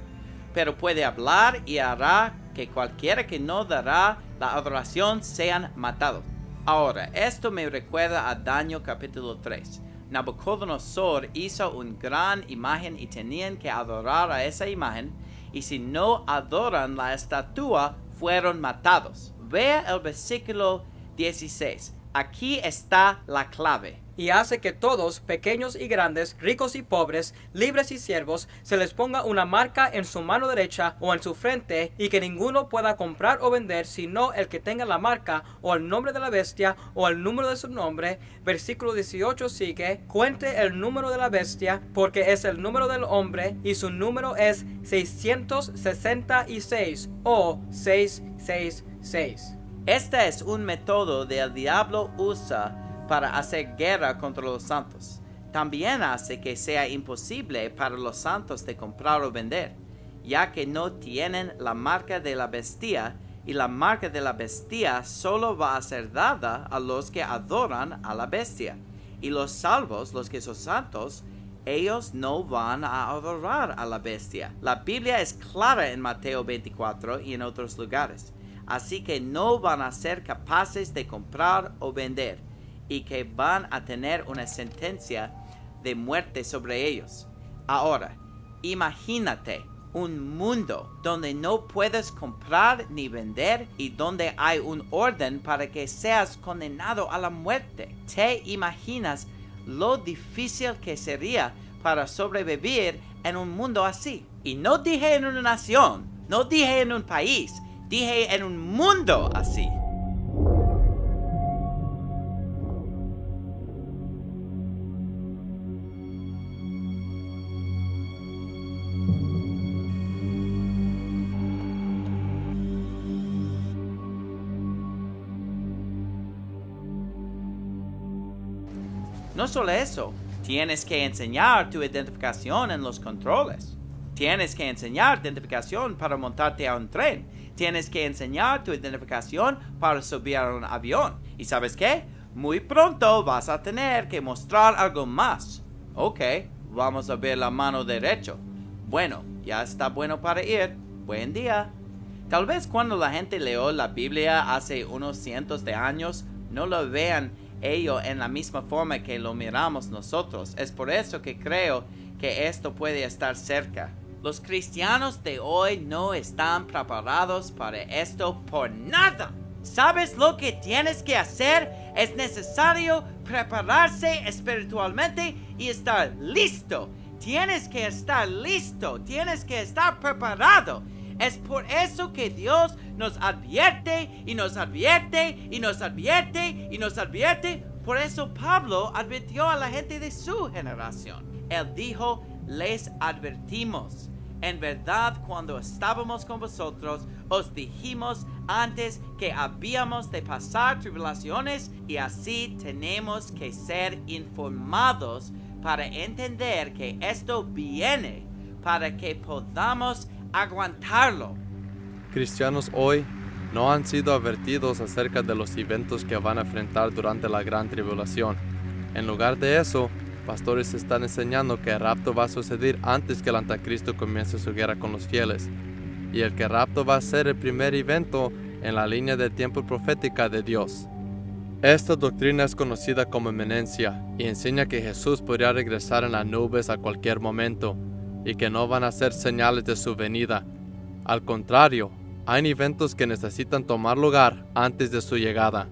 Pero puede hablar y hará que cualquiera que no dará la adoración sean matados. Ahora, esto me recuerda a Daniel capítulo 3. Nabucodonosor hizo una gran imagen y tenían que adorar a esa imagen, y si no adoran la estatua, fueron matados. Vea el versículo 16. Aquí está la clave. Y hace que todos, pequeños y grandes, ricos y pobres, libres y siervos, se les ponga una marca en su mano derecha o en su frente, y que ninguno pueda comprar o vender sino el que tenga la marca o el nombre de la bestia o el número de su nombre. Versículo 18 sigue: cuente el número de la bestia, porque es el número del hombre, y su número es 666 o 666. Este es un método que el diablo usa para hacer guerra contra los santos. También hace que sea imposible para los santos de comprar o vender, ya que no tienen la marca de la bestia, y la marca de la bestia solo va a ser dada a los que adoran a la bestia. Y los salvos, los que son santos, ellos no van a adorar a la bestia. La Biblia es clara en Mateo 24 y en otros lugares. Así que no van a ser capaces de comprar o vender, y que van a tener una sentencia de muerte sobre ellos. Ahora, imagínate un mundo donde no puedes comprar ni vender y donde hay un orden para que seas condenado a la muerte. ¿Te imaginas lo difícil que sería para sobrevivir en un mundo así? Y no dije en una nación, no dije en un país, dije en un mundo así. No solo eso, tienes que enseñar tu identificación en los controles. Tienes que enseñar identificación para montarte a un tren. Tienes que enseñar tu identificación para subir a un avión. ¿Y sabes qué? Muy pronto vas a tener que mostrar algo más. Ok, vamos a ver la mano derecha. Bueno, ya está bueno para ir. Buen día. Tal vez cuando la gente leyó la Biblia hace unos cientos de años, no lo vean ello en la misma forma que lo miramos nosotros. Es por eso que creo que esto puede estar cerca. Los cristianos de hoy no están preparados para esto por nada. ¿Sabes lo que tienes que hacer? Es necesario prepararse espiritualmente y estar listo. Tienes que estar listo. Tienes que estar preparado. Es por eso que Dios nos advierte y nos advierte y nos advierte y nos advierte. Por eso Pablo advirtió a la gente de su generación. Él dijo, les advertimos. En verdad, cuando estábamos con vosotros, os dijimos antes que habíamos de pasar tribulaciones, y así tenemos que ser informados para entender que esto viene, para que podamos aguantarlo. Cristianos hoy no han sido advertidos acerca de los eventos que van a enfrentar durante la gran tribulación. En lugar de eso, pastores están enseñando que el rapto va a suceder antes que el anticristo comience su guerra con los fieles, y el que el rapto va a ser el primer evento en la línea de tiempo profética de Dios. Esta doctrina es conocida como inminencia y enseña que Jesús podría regresar en las nubes a cualquier momento y que no van a ser señales de su venida. Al contrario, hay eventos que necesitan tomar lugar antes de su llegada.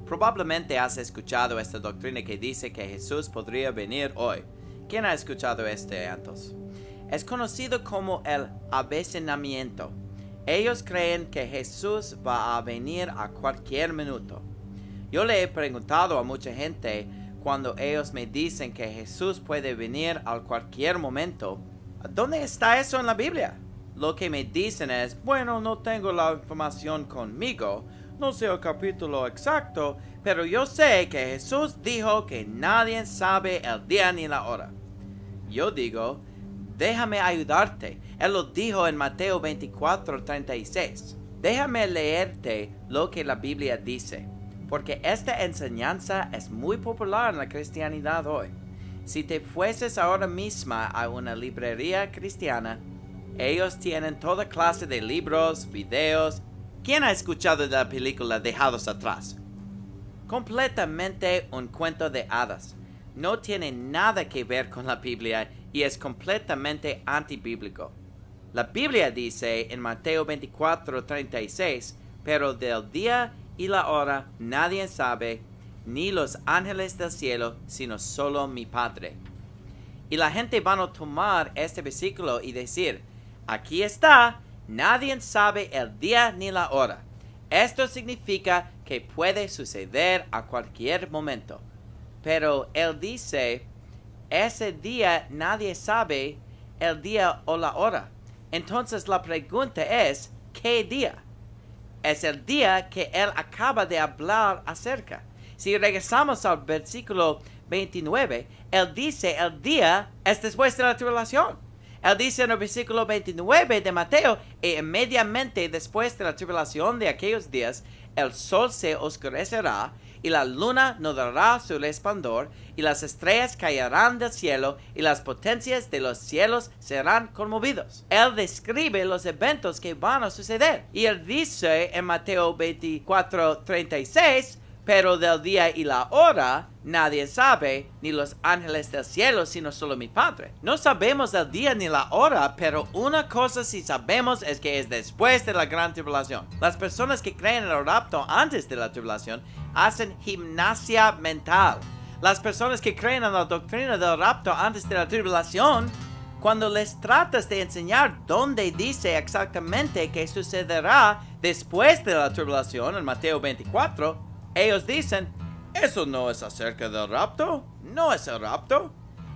Probablemente has escuchado esta doctrina que dice que Jesús podría venir hoy. ¿Quién ha escuchado este antes? Es conocido como el avecinamiento. Ellos creen que Jesús va a venir a cualquier minuto. Yo le he preguntado a mucha gente cuando ellos me dicen que Jesús puede venir a cualquier momento, ¿dónde está eso en la Biblia? Lo que me dicen es, bueno, no tengo la información conmigo, no sé el capítulo exacto, pero yo sé que Jesús dijo que nadie sabe el día ni la hora. Yo digo, déjame ayudarte. Él lo dijo en Mateo 24:36. Déjame leerte lo que la Biblia dice, porque esta enseñanza es muy popular en la cristianidad hoy. Si te fueses ahora misma a una librería cristiana, ellos tienen toda clase de libros, videos. ¿Quién ha escuchado de la película Dejados Atrás? Completamente un cuento de hadas. No tiene nada que ver con la Biblia y es completamente antibíblico. La Biblia dice en Mateo 24:36, pero del día y la hora nadie sabe, ni los ángeles del cielo, sino solo mi Padre. Y la gente van a tomar este versículo y decir, aquí está, nadie sabe el día ni la hora. Esto significa que puede suceder a cualquier momento. Pero él dice, ese día nadie sabe el día o la hora. Entonces la pregunta es, ¿qué día? Es el día que él acaba de hablar acerca. Si regresamos al versículo 29, él dice el día es después de la tribulación. Él dice en el versículo 29 de Mateo, e inmediatamente después de la tribulación de aquellos días, el sol se oscurecerá, y la luna no dará su resplandor, y las estrellas caerán del cielo, y las potencias de los cielos serán conmovidos. Él describe los eventos que van a suceder. Y él dice en Mateo 24:36, pero del día y la hora nadie sabe, ni los ángeles del cielo, sino solo mi Padre. No sabemos el día ni la hora, pero una cosa sí sabemos es que es después de la gran tribulación. Las personas que creen en el rapto antes de la tribulación hacen gimnasia mental. Las personas que creen en la doctrina del rapto antes de la tribulación, cuando les tratas de enseñar dónde dice exactamente qué sucederá después de la tribulación en Mateo 24, ellos dicen, eso no es acerca del rapto, no es el rapto.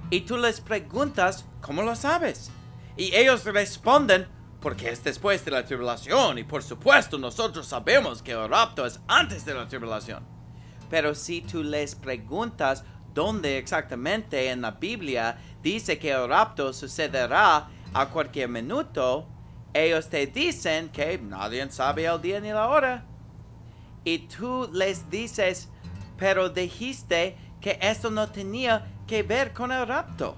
Y tú les preguntas, ¿cómo lo sabes? Y ellos responden, porque es después de la tribulación y por supuesto nosotros sabemos que el rapto es antes de la tribulación. Pero si tú les preguntas dónde exactamente en la Biblia dice que el rapto sucederá a cualquier minuto, ellos te dicen que nadie sabe el día ni la hora. Y tú les dices, pero dijiste que esto no tenía que ver con el rapto.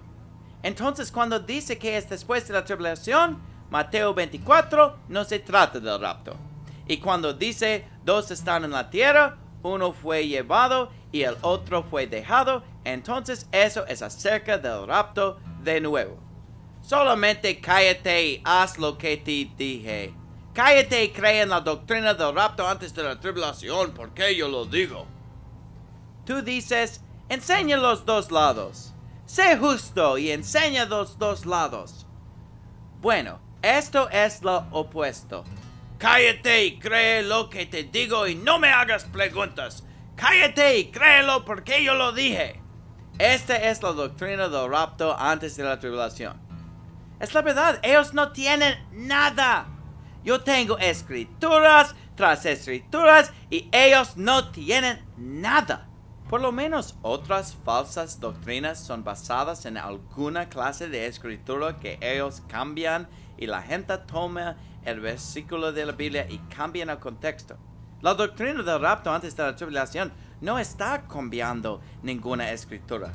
Entonces cuando dice que es después de la tribulación, Mateo 24 no se trata del rapto. Y cuando dice, dos están en la tierra, uno fue llevado y el otro fue dejado, entonces eso es acerca del rapto de nuevo. Solamente cállate y haz lo que te dije. Cállate y cree en la doctrina del rapto antes de la tribulación, porque yo lo digo. Tú dices, enseña los dos lados. Sé justo y enseña los dos lados. Bueno, esto es lo opuesto. Cállate y cree lo que te digo y no me hagas preguntas. Cállate y créelo porque yo lo dije. Esta es la doctrina del rapto antes de la tribulación. Es la verdad, ellos no tienen nada. Yo tengo escrituras tras escrituras y ellos no tienen nada. Por lo menos otras falsas doctrinas son basadas en alguna clase de escritura que ellos cambian y la gente toma el versículo de la Biblia y cambian el contexto. La doctrina del rapto antes de la tribulación no está cambiando ninguna escritura.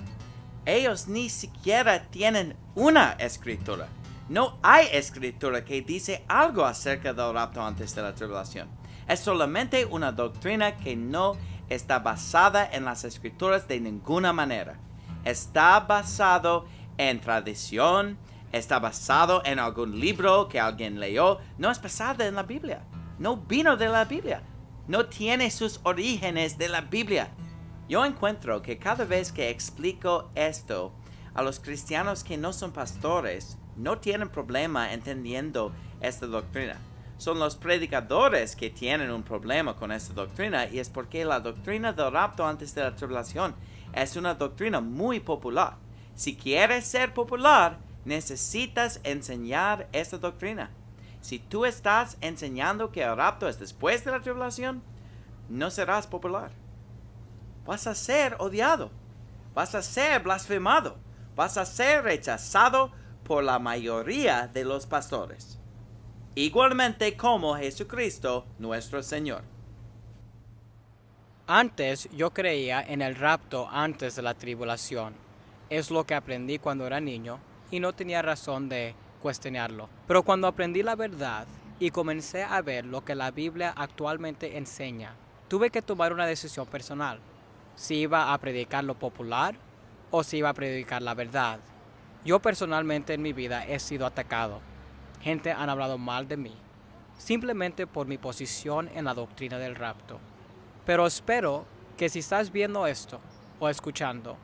Ellos ni siquiera tienen una escritura. No hay escritura que dice algo acerca del rapto antes de la tribulación. Es solamente una doctrina que no está basada en las escrituras de ninguna manera. Está basado en tradición, está basado en algún libro que alguien leyó. No es basada en la Biblia. No vino de la Biblia. No tiene sus orígenes de la Biblia. Yo encuentro que cada vez que explico esto a los cristianos que no son pastores, no tienen problema entendiendo esta doctrina. son los predicadores que tienen un problema con esta doctrina, y es porque la doctrina del rapto antes de la tribulación es una doctrina muy popular. Si quieres ser popular, necesitas enseñar esta doctrina. Si tú estás enseñando que el rapto es después de la tribulación, no serás popular. Vas a ser odiado, vas a ser blasfemado, vas a ser rechazado por la mayoría de los pastores, igualmente como Jesucristo nuestro Señor. Antes yo creía en el rapto antes de la tribulación. Es lo que aprendí cuando era niño y no tenía razón de cuestionarlo. Pero cuando aprendí la verdad y comencé a ver lo que la Biblia actualmente enseña, tuve que tomar una decisión personal. Si iba a predicar lo popular o si iba a predicar la verdad. Yo personalmente en mi vida he sido atacado. Gente han hablado mal de mí, simplemente por mi posición en la doctrina del rapto. Pero espero que si estás viendo esto o escuchando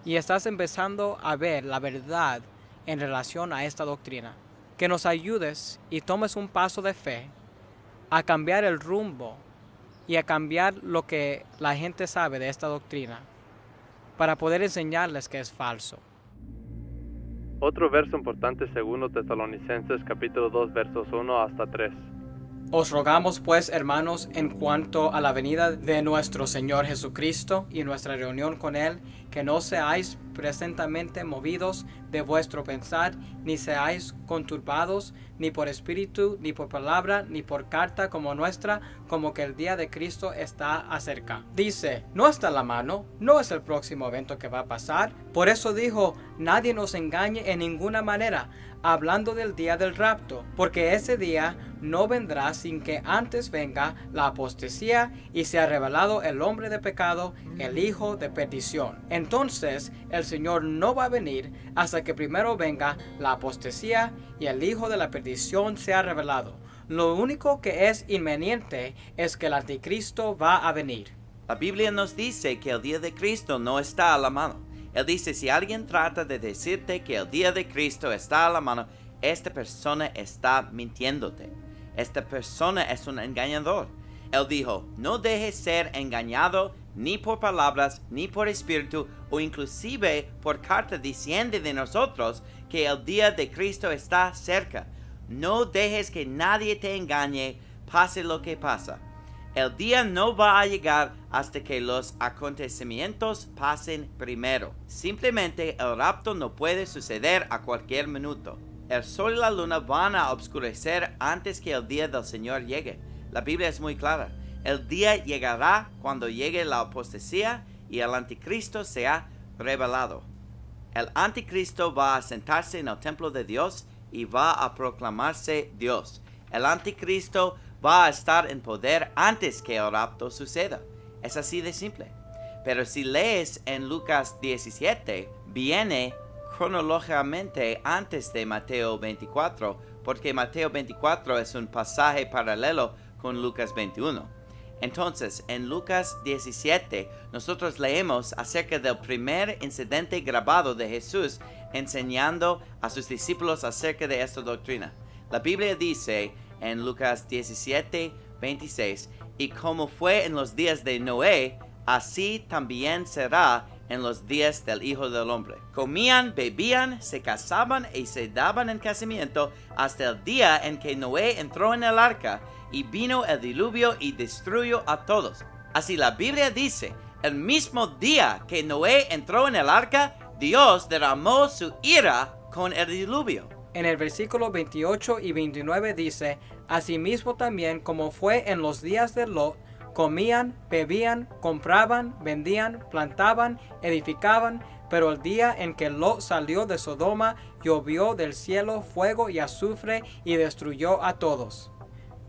y estás empezando a ver la verdad en relación a esta doctrina, que nos ayudes y tomes un paso de fe a cambiar el rumbo y a cambiar lo que la gente sabe de esta doctrina para poder enseñarles que es falso. Otro verso importante es 2 Tesalonicenses capítulo 2 versos 1 hasta 3. Os rogamos pues, hermanos, en cuanto a la venida de nuestro Señor Jesucristo y nuestra reunión con Él, que no seáis presentemente movidos de vuestro pensar, ni seáis conturbados, ni por espíritu, ni por palabra, ni por carta como nuestra, como que el día de Cristo está acerca. Dice, no está a la mano, no es el próximo evento que va a pasar. Por eso dijo, nadie nos engañe en ninguna manera, hablando del día del rapto, porque ese día no vendrá sin que antes venga la apostasía y sea revelado el hombre de pecado, el hijo de perdición. Entonces el Señor no va a venir hasta que primero venga la apostasía y el hijo de la perdición sea revelado. Lo único que es inminente es que el anticristo va a venir. La Biblia nos dice que el día de Cristo no está a la mano. Él dice, si alguien trata de decirte que el día de Cristo está a la mano, esta persona está mintiéndote. Esta persona es un engañador. Él dijo, no dejes ser engañado ni por palabras, ni por espíritu, o inclusive por carta diciendo de nosotros que el día de Cristo está cerca. No dejes que nadie te engañe, pase lo que pasa. El día no va a llegar hasta que los acontecimientos pasen primero. Simplemente el rapto no puede suceder a cualquier minuto. El sol y la luna van a oscurecer antes que el día del Señor llegue. La Biblia es muy clara. El día llegará cuando llegue la apostasía y el anticristo sea revelado. El anticristo va a sentarse en el templo de Dios y va a proclamarse Dios. El anticristo va a estar en poder antes que el rapto suceda. Es así de simple. Pero si lees en Lucas 17, viene cronológicamente antes de Mateo 24, porque Mateo 24 es un pasaje paralelo con Lucas 21. Entonces, en Lucas 17, nosotros leemos acerca del primer incidente grabado de Jesús enseñando a sus discípulos acerca de esta doctrina. La Biblia dice en Lucas 17, 26, y como fue en los días de Noé, así también será en los días del Hijo del Hombre. Comían, bebían, se casaban y se daban en casamiento hasta el día en que Noé entró en el arca y vino el diluvio y destruyó a todos. Así la Biblia dice, el mismo día que Noé entró en el arca, Dios derramó su ira con el diluvio. En el versículo 28 y 29 dice, asimismo también como fue en los días de Lot, comían, bebían, compraban, vendían, plantaban, edificaban, pero el día en que Lot salió de Sodoma, llovió del cielo fuego y azufre y destruyó a todos.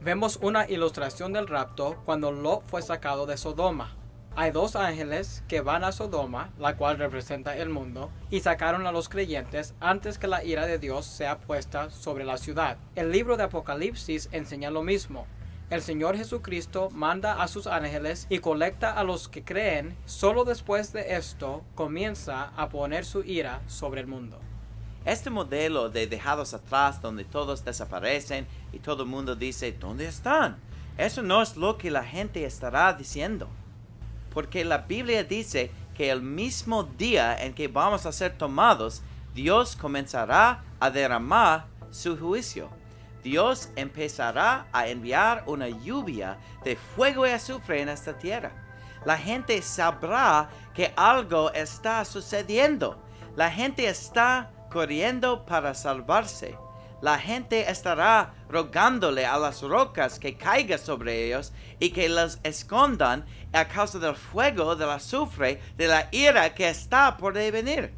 Vemos una ilustración del rapto cuando Lot fue sacado de Sodoma. Hay dos ángeles que van a Sodoma, la cual representa el mundo, y sacaron a los creyentes antes que la ira de Dios sea puesta sobre la ciudad. El libro de Apocalipsis enseña lo mismo. El Señor Jesucristo manda a sus ángeles y colecta a los que creen. Solo después de esto comienza a poner su ira sobre el mundo. Este modelo de dejados atrás donde todos desaparecen y todo el mundo dice, ¿dónde están? Eso no es lo que la gente estará diciendo. Porque la Biblia dice que el mismo día en que vamos a ser tomados, Dios comenzará a derramar su juicio. Dios empezará a enviar una lluvia de fuego y azufre en esta tierra. La gente sabrá que algo está sucediendo. La gente está corriendo para salvarse. La gente estará rogándole a las rocas que caiga sobre ellos y que los escondan a causa del fuego, del azufre, de la ira que está por venir.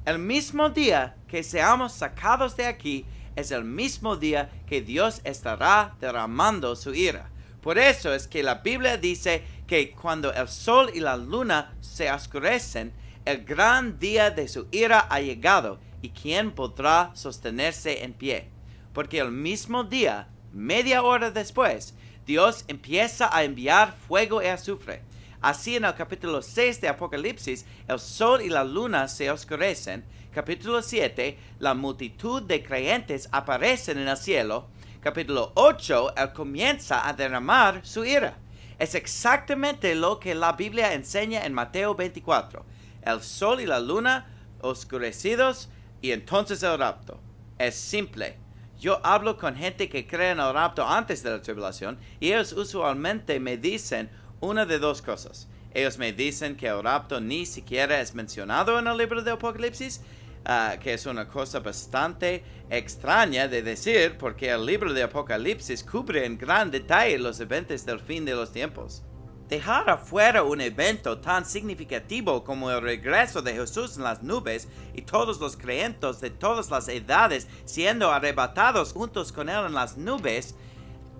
El mismo día que seamos sacados de aquí es el mismo día que Dios estará derramando su ira. Por eso es que la Biblia dice que cuando el sol y la luna se oscurecen, el gran día de su ira ha llegado. ¿Y quién podrá sostenerse en pie? Porque el mismo día, media hora después, Dios empieza a enviar fuego y azufre. Así en el capítulo 6 de Apocalipsis, el sol y la luna se oscurecen. Capítulo 7, la multitud de creyentes aparecen en el cielo. Capítulo 8, Él comienza a derramar su ira. Es exactamente lo que la Biblia enseña en Mateo 24. El sol y la luna oscurecidos y entonces el rapto. Es simple. Yo hablo con gente que cree en el rapto antes de la tribulación y ellos usualmente me dicen una de dos cosas. Ellos me dicen que el rapto ni siquiera es mencionado en el libro de Apocalipsis, que es una cosa bastante extraña de decir porque el libro de Apocalipsis cubre en gran detalle los eventos del fin de los tiempos. Dejar afuera un evento tan significativo como el regreso de Jesús en las nubes y todos los creyentes de todas las edades siendo arrebatados juntos con Él en las nubes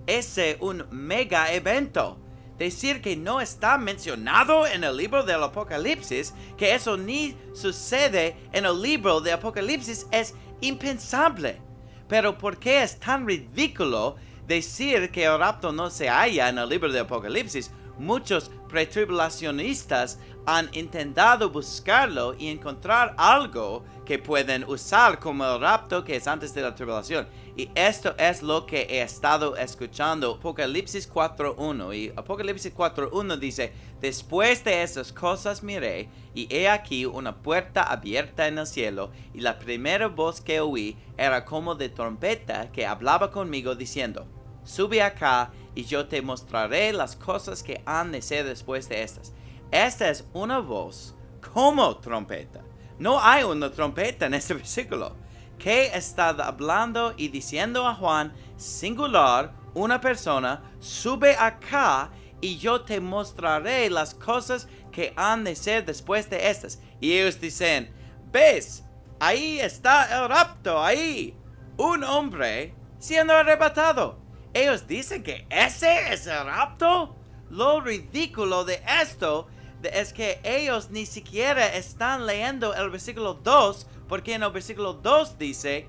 es un mega evento. Decir que no está mencionado en el libro del Apocalipsis, que eso ni sucede en el libro de Apocalipsis es impensable. Pero ¿por qué es tan ridículo decir que el rapto no se halla en el libro de Apocalipsis? Muchos pretribulacionistas han intentado buscarlo y encontrar algo que pueden usar como el rapto que es antes de la tribulación. Y esto es lo que he estado escuchando. Apocalipsis 4.1. Y Apocalipsis 4.1 dice, después de esas cosas miré, y he aquí una puerta abierta en el cielo, y la primera voz que oí era como de trompeta que hablaba conmigo diciendo, sube acá y yo te mostraré las cosas que han de ser después de estas. Esta es una voz como trompeta. No hay una trompeta en este versículo. Que está hablando y diciendo a Juan, singular, una persona, sube acá y yo te mostraré las cosas que han de ser después de estas. Y ellos dicen, ves, ahí está el rapto, ahí, un hombre siendo arrebatado. Ellos dicen que ese es el rapto. Lo ridículo de esto es que ellos ni siquiera están leyendo el versículo 2, porque en el versículo 2 dice,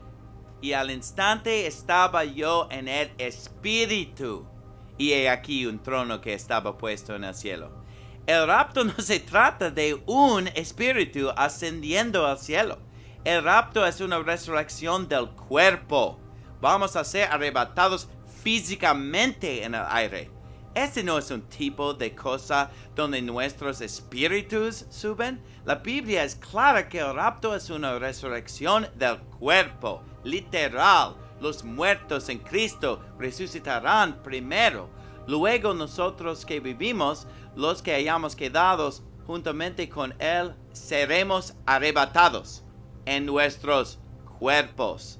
y al instante estaba yo en el espíritu, y he aquí un trono que estaba puesto en el cielo. El rapto no se trata de un espíritu ascendiendo al cielo. El rapto es una resurrección del cuerpo. Vamos a ser arrebatados físicamente en el aire. Este no es un tipo de cosa donde nuestros espíritus suben. La Biblia es clara que el rapto es una resurrección del cuerpo, literal. Los muertos en Cristo resucitarán primero. Luego nosotros que vivimos, los que hayamos quedado juntamente con Él, seremos arrebatados en nuestros cuerpos.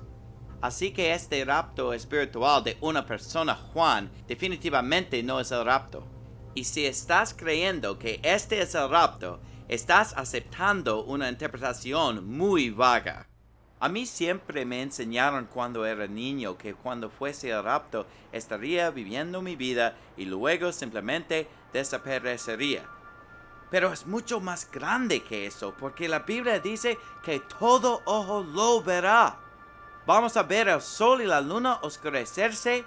Así que este rapto espiritual de una persona, Juan, definitivamente no es el rapto. Y si estás creyendo que este es el rapto, estás aceptando una interpretación muy vaga. A mí siempre me enseñaron cuando era niño que cuando fuese el rapto estaría viviendo mi vida y luego simplemente desaparecería. Pero es mucho más grande que eso, porque la Biblia dice que todo ojo lo verá. Vamos a ver el sol y la luna oscurecerse,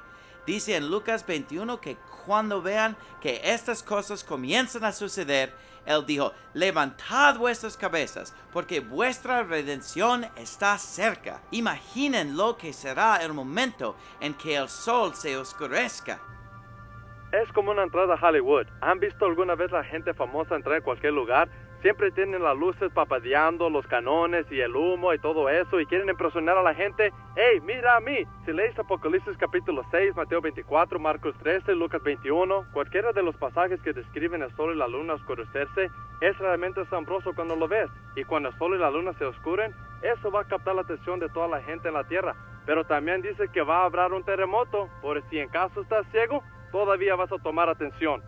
Dice en Lucas 21 que cuando vean que estas cosas comienzan a suceder, Él dijo, levantad vuestras cabezas, porque vuestra redención está cerca. Imaginen lo que será el momento en que el sol se oscurezca. Es como una entrada a Hollywood. ¿Han visto alguna vez la gente famosa entrar en cualquier lugar? Siempre tienen las luces papadeando, los canones y el humo y todo eso, y quieren impresionar a la gente. ¡Hey, mira a mí! Si lees Apocalipsis capítulo 6, Mateo 24, Marcos 13, Lucas 21, cualquiera de los pasajes que describen el sol y la luna oscurecerse, es realmente asombroso cuando lo ves. Y cuando el sol y la luna se oscuren, eso va a captar la atención de toda la gente en la tierra. Pero también dice que va a haber un terremoto, por si en caso estás ciego, todavía vas a tomar atención.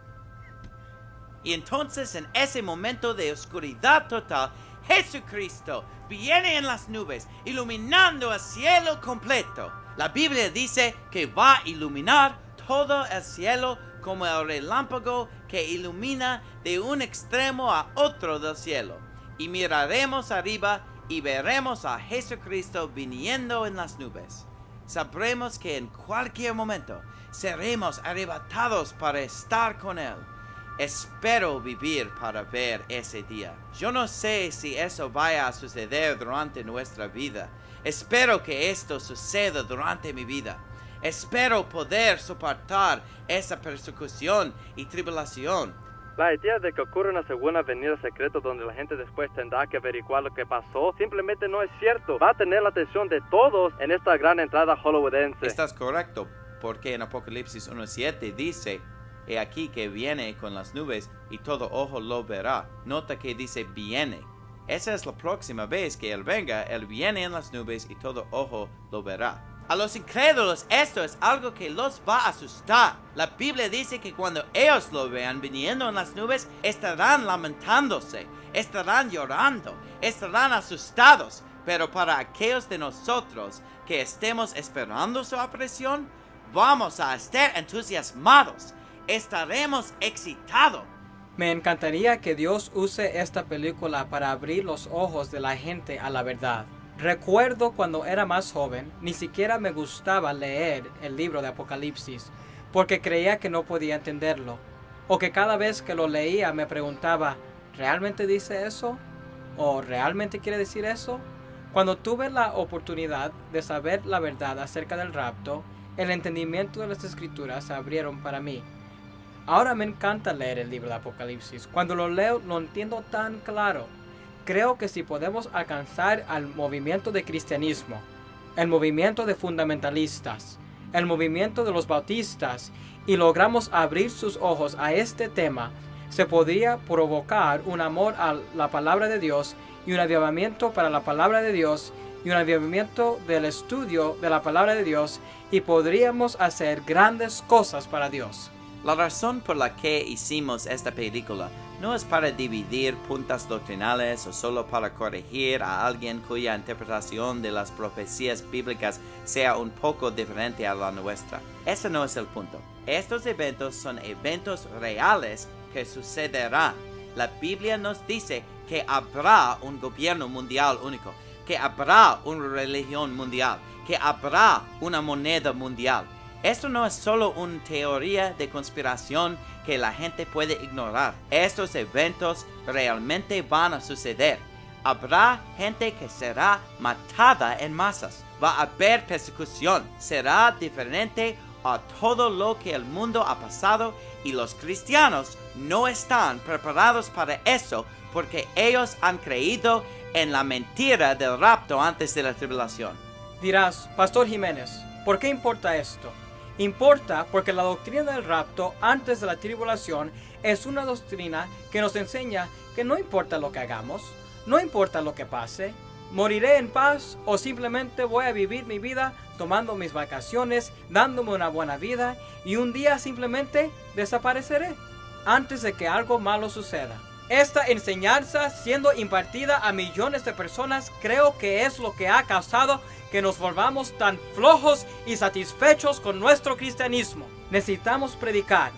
Y entonces en ese momento de oscuridad total, Jesucristo viene en las nubes, iluminando el cielo completo. La Biblia dice que va a iluminar todo el cielo como el relámpago que ilumina de un extremo a otro del cielo. Y miraremos arriba y veremos a Jesucristo viniendo en las nubes. Sabremos que en cualquier momento seremos arrebatados para estar con Él. Espero vivir para ver ese día. Yo no sé si eso vaya a suceder durante nuestra vida. Espero que esto suceda durante mi vida. Espero poder soportar esa persecución y tribulación. La idea de que ocurre una segunda venida secreta donde la gente después tendrá que averiguar lo que pasó simplemente no es cierto. Va a tener la atención de todos en esta gran entrada hollywoodense. Estás correcto, porque en Apocalipsis 1:7 dice: He aquí que viene con las nubes y todo ojo lo verá. Nota que dice viene. Esa es la próxima vez que Él venga. Él viene en las nubes y todo ojo lo verá. A los incrédulos esto es algo que los va a asustar. La Biblia dice que cuando ellos lo vean viniendo en las nubes, estarán lamentándose, estarán llorando, estarán asustados. Pero para aquellos de nosotros que estemos esperando su aparición, vamos a estar entusiasmados. Estaremos excitados. Me encantaría que Dios use esta película para abrir los ojos de la gente a la verdad. Recuerdo cuando era más joven, ni siquiera me gustaba leer el libro de Apocalipsis, porque creía que no podía entenderlo, o que cada vez que lo leía me preguntaba, ¿realmente dice eso? ¿O realmente quiere decir eso? Cuando tuve la oportunidad de saber la verdad acerca del rapto, el entendimiento de las Escrituras se abrieron para mí. Ahora me encanta leer el libro de Apocalipsis. Cuando lo leo, lo entiendo tan claro. Creo que si podemos alcanzar al movimiento de cristianismo, el movimiento de fundamentalistas, el movimiento de los bautistas, y logramos abrir sus ojos a este tema, se podría provocar un amor a la palabra de Dios y un avivamiento para la palabra de Dios y un avivamiento del estudio de la palabra de Dios, y podríamos hacer grandes cosas para Dios. La razón por la que hicimos esta película no es para dividir puntos doctrinales o solo para corregir a alguien cuya interpretación de las profecías bíblicas sea un poco diferente a la nuestra. Ese no es el punto. Estos eventos son eventos reales que sucederán. La Biblia nos dice que habrá un gobierno mundial único, que habrá una religión mundial, que habrá una moneda mundial. Esto no es solo una teoría de conspiración que la gente puede ignorar. Estos eventos realmente van a suceder. Habrá gente que será matada en masas. Va a haber persecución. Será diferente a todo lo que el mundo ha pasado, y los cristianos no están preparados para eso porque ellos han creído en la mentira del rapto antes de la tribulación. Dirás, Pastor Jiménez, ¿por qué importa esto? Importa porque la doctrina del rapto antes de la tribulación es una doctrina que nos enseña que no importa lo que hagamos, no importa lo que pase, moriré en paz o simplemente voy a vivir mi vida tomando mis vacaciones, dándome una buena vida, y un día simplemente desapareceré antes de que algo malo suceda. Esta enseñanza, siendo impartida a millones de personas, creo que es lo que ha causado que nos volvamos tan flojos y satisfechos con nuestro cristianismo. Necesitamos predicar,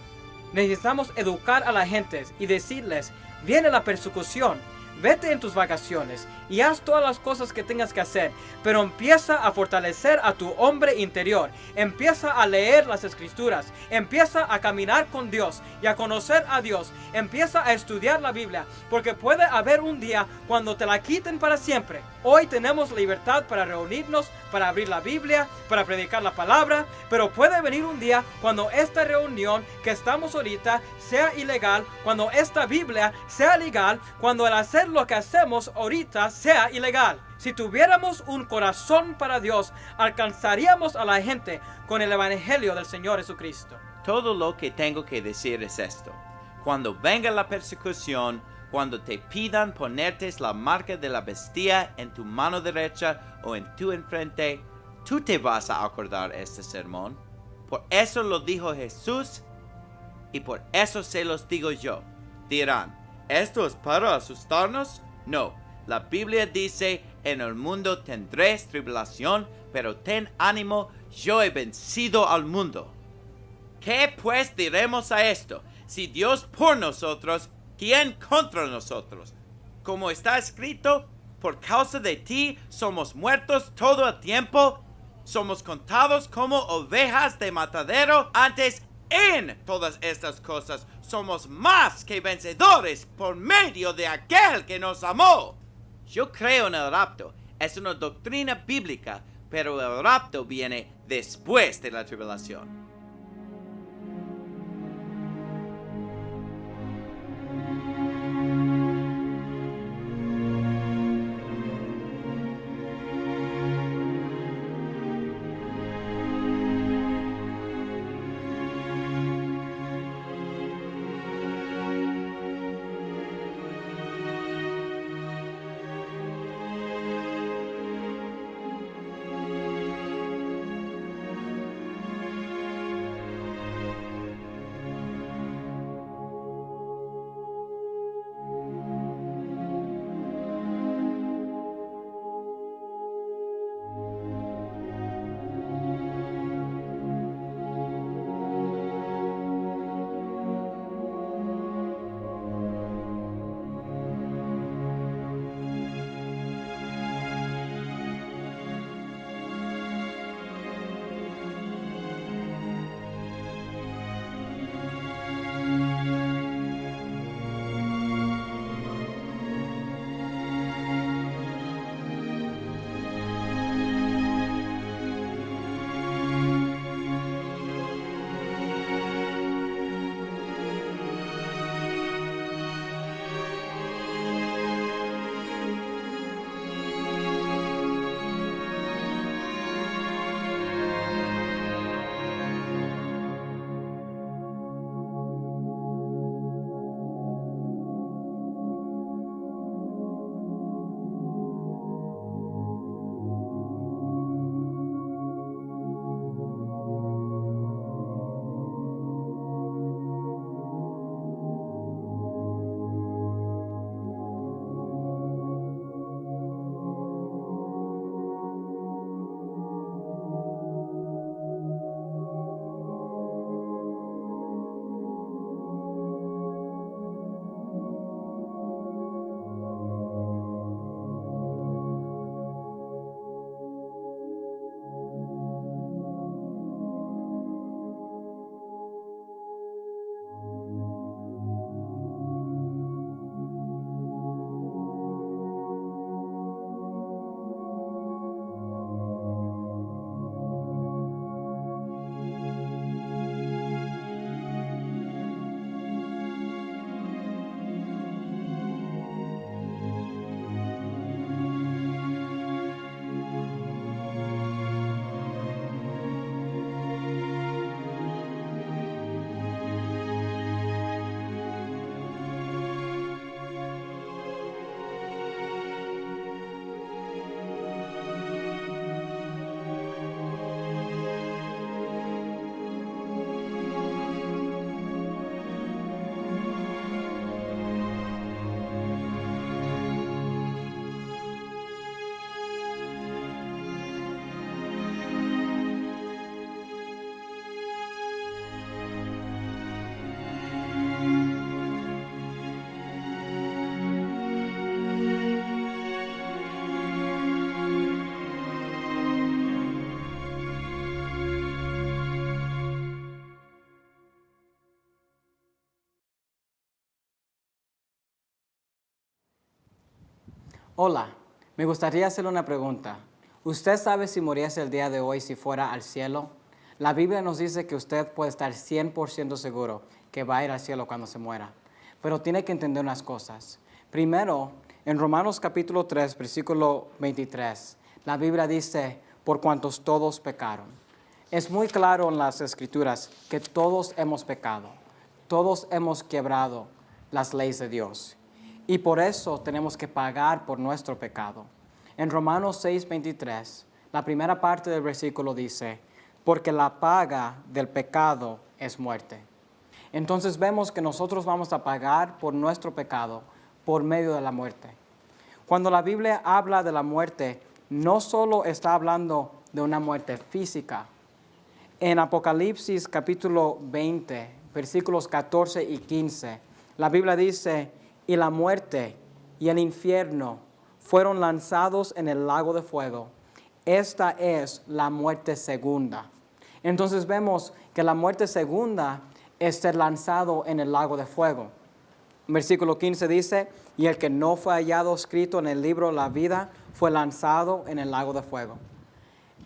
necesitamos educar a la gente y decirles, viene la persecución, Vete en tus vacaciones y haz todas las cosas que tengas que hacer, pero empieza a fortalecer a tu hombre interior. Empieza a leer las escrituras, empieza a caminar con Dios y a conocer a Dios. Empieza a estudiar la Biblia, porque puede haber un día cuando te la quiten para siempre. Hoy tenemos libertad para reunirnos, para abrir la Biblia, para predicar la palabra, pero puede venir un día cuando esta reunión que estamos ahorita sea ilegal, cuando esta Biblia sea legal, cuando el hacer lo que hacemos ahorita sea ilegal. Si tuviéramos un corazón para Dios, alcanzaríamos a la gente con el evangelio del Señor Jesucristo. Todo lo que tengo que decir es esto. Cuando venga la persecución, cuando te pidan ponerte la marca de la bestia en tu mano derecha o en tu enfrente, tú te vas a acordar este sermón. Por eso lo dijo Jesús y por eso se los digo yo. Dirán, ¿esto es para asustarnos? No, la Biblia dice, en el mundo tendréis tribulación, pero ten ánimo, yo he vencido al mundo. ¿Qué pues diremos a esto? Si Dios por nosotros, ¿quién contra nosotros? Como está escrito, por causa de ti somos muertos todo el tiempo, somos contados como ovejas de matadero. Antes, en todas estas cosas, somos más que vencedores por medio de aquel que nos amó. Yo creo en el rapto. Es una doctrina bíblica, pero el rapto viene después de la tribulación. Hola, me gustaría hacerle una pregunta. ¿Usted sabe si muriese el día de hoy si fuera al cielo? La Biblia nos dice que usted puede estar 100% seguro que va a ir al cielo cuando se muera. Pero tiene que entender unas cosas. Primero, en Romanos capítulo 3, versículo 23, la Biblia dice, por cuantos todos pecaron. Es muy claro en las Escrituras que todos hemos pecado. Todos hemos quebrado las leyes de Dios. Y por eso tenemos que pagar por nuestro pecado. En Romanos 6:23, la primera parte del versículo dice, porque la paga del pecado es muerte. Entonces vemos que nosotros vamos a pagar por nuestro pecado por medio de la muerte. Cuando la Biblia habla de la muerte, no solo está hablando de una muerte física. En Apocalipsis capítulo 20, versículos 14 y 15, la Biblia dice, y la muerte y el infierno fueron lanzados en el lago de fuego. Esta es la muerte segunda. Entonces vemos que la muerte segunda es ser lanzado en el lago de fuego. Versículo 15 dice, y el que no fue hallado escrito en el libro de la vida fue lanzado en el lago de fuego.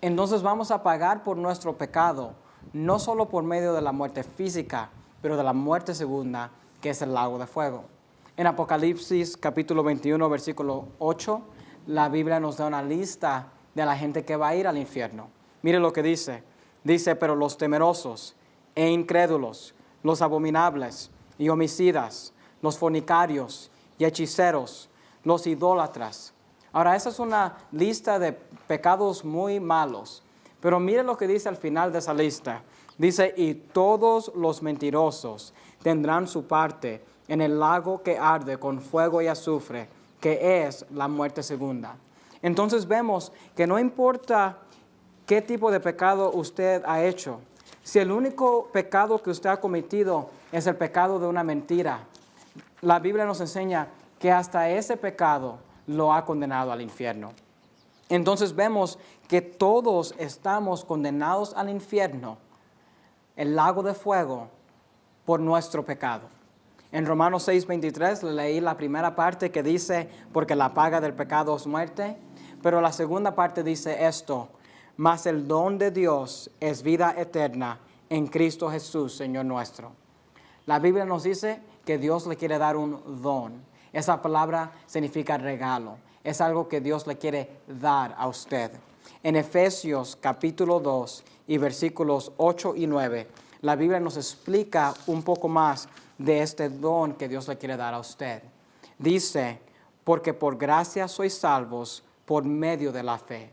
Entonces vamos a pagar por nuestro pecado, no solo por medio de la muerte física, pero de la muerte segunda, que es el lago de fuego. En Apocalipsis capítulo 21, versículo 8, la Biblia nos da una lista de la gente que va a ir al infierno. Mire lo que dice. Dice, pero los temerosos e incrédulos, los abominables y homicidas, los fornicarios y hechiceros, los idólatras. Ahora, esa es una lista de pecados muy malos. Pero mire lo que dice al final de esa lista. Dice, y todos los mentirosos tendrán su parte en el lago que arde con fuego y azufre, que es la muerte segunda. Entonces vemos que no importa qué tipo de pecado usted ha hecho, si el único pecado que usted ha cometido es el pecado de una mentira, la Biblia nos enseña que hasta ese pecado lo ha condenado al infierno. Entonces vemos que todos estamos condenados al infierno, el lago de fuego, por nuestro pecado. En Romanos 6:23 leí la primera parte que dice, porque la paga del pecado es muerte, pero la segunda parte dice esto, mas el don de Dios es vida eterna en Cristo Jesús, Señor nuestro. La Biblia nos dice que Dios le quiere dar un don. Esa palabra significa regalo. Es algo que Dios le quiere dar a usted. En Efesios capítulo 2 y versículos 8 y 9, la Biblia nos explica un poco más de este don que Dios le quiere dar a usted. Dice, porque por gracia sois salvos por medio de la fe.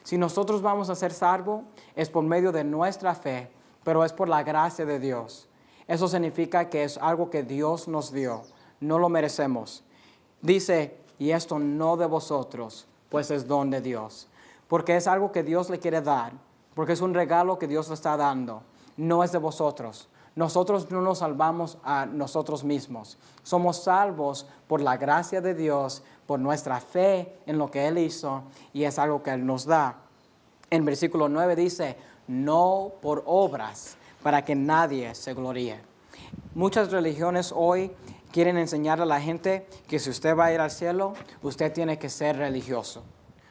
Si nosotros vamos a ser salvos, es por medio de nuestra fe, pero es por la gracia de Dios. Eso significa que es algo que Dios nos dio, no lo merecemos. Dice, y esto no de vosotros, pues es don de Dios. Porque es algo que Dios le quiere dar, porque es un regalo que Dios le está dando, no es de vosotros. Nosotros no nos salvamos a nosotros mismos. Somos salvos por la gracia de Dios, por nuestra fe en lo que Él hizo, y es algo que Él nos da. En versículo 9 dice, no por obras, para que nadie se gloríe. Muchas religiones hoy quieren enseñarle a la gente que si usted va a ir al cielo, usted tiene que ser religioso.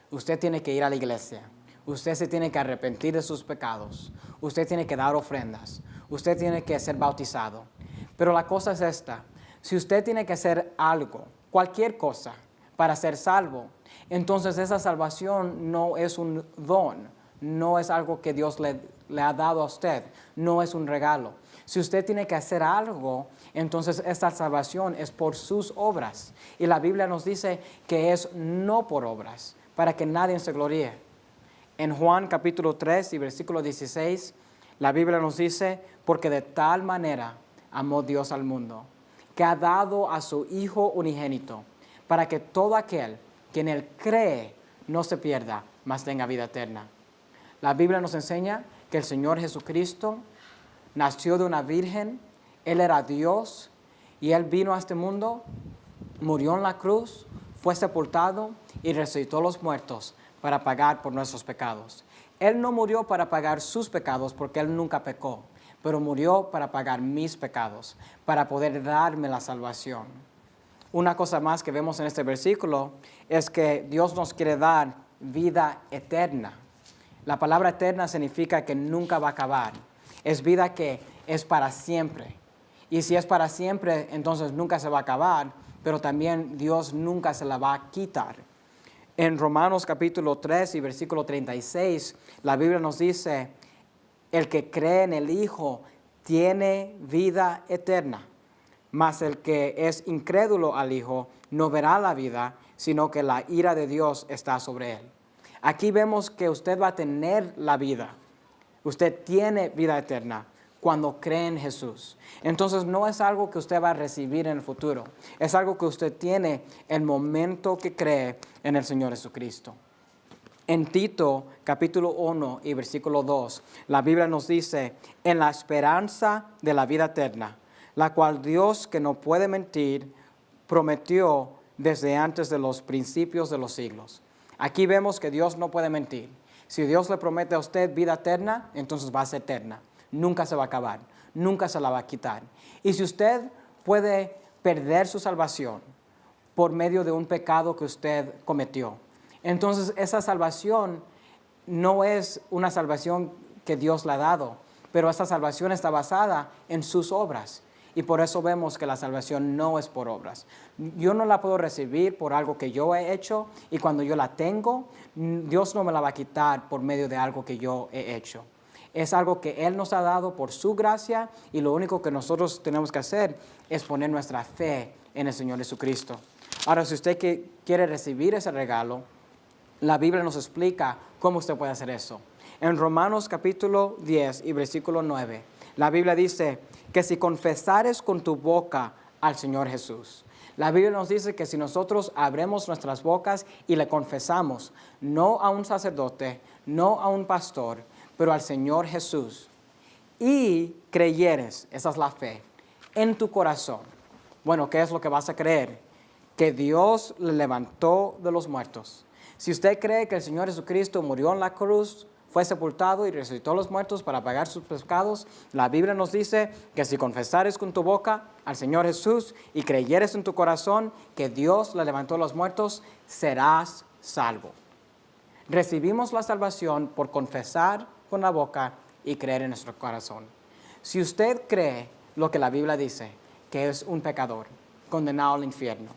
Usted tiene que ir a la iglesia. Usted se tiene que arrepentir de sus pecados. Usted tiene que dar ofrendas. Usted tiene que ser bautizado. Pero la cosa es esta. Si usted tiene que hacer algo, cualquier cosa, para ser salvo, entonces esa salvación no es un don. No es algo que Dios le ha dado a usted. No es un regalo. Si usted tiene que hacer algo, entonces esta salvación es por sus obras. Y la Biblia nos dice que es no por obras, para que nadie se gloríe. En Juan capítulo 3 y versículo 16, la Biblia nos dice, porque de tal manera amó Dios al mundo, que ha dado a su Hijo unigénito, para que todo aquel que en Él cree no se pierda, mas tenga vida eterna. La Biblia nos enseña que el Señor Jesucristo nació de una virgen, Él era Dios, y Él vino a este mundo, murió en la cruz, fue sepultado y resucitó a los muertos para pagar por nuestros pecados. Él no murió para pagar sus pecados porque Él nunca pecó, pero murió para pagar mis pecados, para poder darme la salvación. Una cosa más que vemos en este versículo es que Dios nos quiere dar vida eterna. La palabra eterna significa que nunca va a acabar. Es vida que es para siempre. Y si es para siempre, entonces nunca se va a acabar, pero también Dios nunca se la va a quitar. En Romanos capítulo 3 y versículo 36, la Biblia nos dice, el que cree en el Hijo tiene vida eterna, mas el que es incrédulo al Hijo no verá la vida, sino que la ira de Dios está sobre él. Aquí vemos que usted va a tener la vida. Usted tiene vida eterna cuando cree en Jesús. Entonces no es algo que usted va a recibir en el futuro. Es algo que usted tiene el momento que cree en el Señor Jesucristo. En Tito capítulo 1 y versículo 2, la Biblia nos dice, en la esperanza de la vida eterna, la cual Dios, que no puede mentir, prometió desde antes de los principios de los siglos. Aquí vemos que Dios no puede mentir. Si Dios le promete a usted vida eterna, entonces va a ser eterna. Nunca se va a acabar, nunca se la va a quitar. Y si usted puede perder su salvación por medio de un pecado que usted cometió, entonces esa salvación no es una salvación que Dios le ha dado, pero esa salvación está basada en sus obras. Y por eso vemos que la salvación no es por obras. Yo no la puedo recibir por algo que yo he hecho, y cuando yo la tengo, Dios no me la va a quitar por medio de algo que yo he hecho. Es algo que Él nos ha dado por su gracia, y lo único que nosotros tenemos que hacer es poner nuestra fe en el Señor Jesucristo. Ahora, si usted quiere recibir ese regalo, la Biblia nos explica cómo usted puede hacer eso. En Romanos capítulo 10 y versículo 9, la Biblia dice que si confesares con tu boca al Señor Jesús. La Biblia nos dice que si nosotros abremos nuestras bocas y le confesamos, no a un sacerdote, no a un pastor, pero al Señor Jesús, y creyeres, esa es la fe, en tu corazón. Bueno, ¿qué es lo que vas a creer? Que Dios le levantó de los muertos. Si usted cree que el Señor Jesucristo murió en la cruz, fue sepultado y resucitó a los muertos para pagar sus pecados, la Biblia nos dice que si confesares con tu boca al Señor Jesús y creyeres en tu corazón que Dios le levantó a los muertos, serás salvo. Recibimos la salvación por confesar con la boca y creer en nuestro corazón. Si usted cree lo que la Biblia dice, que es un pecador condenado al infierno,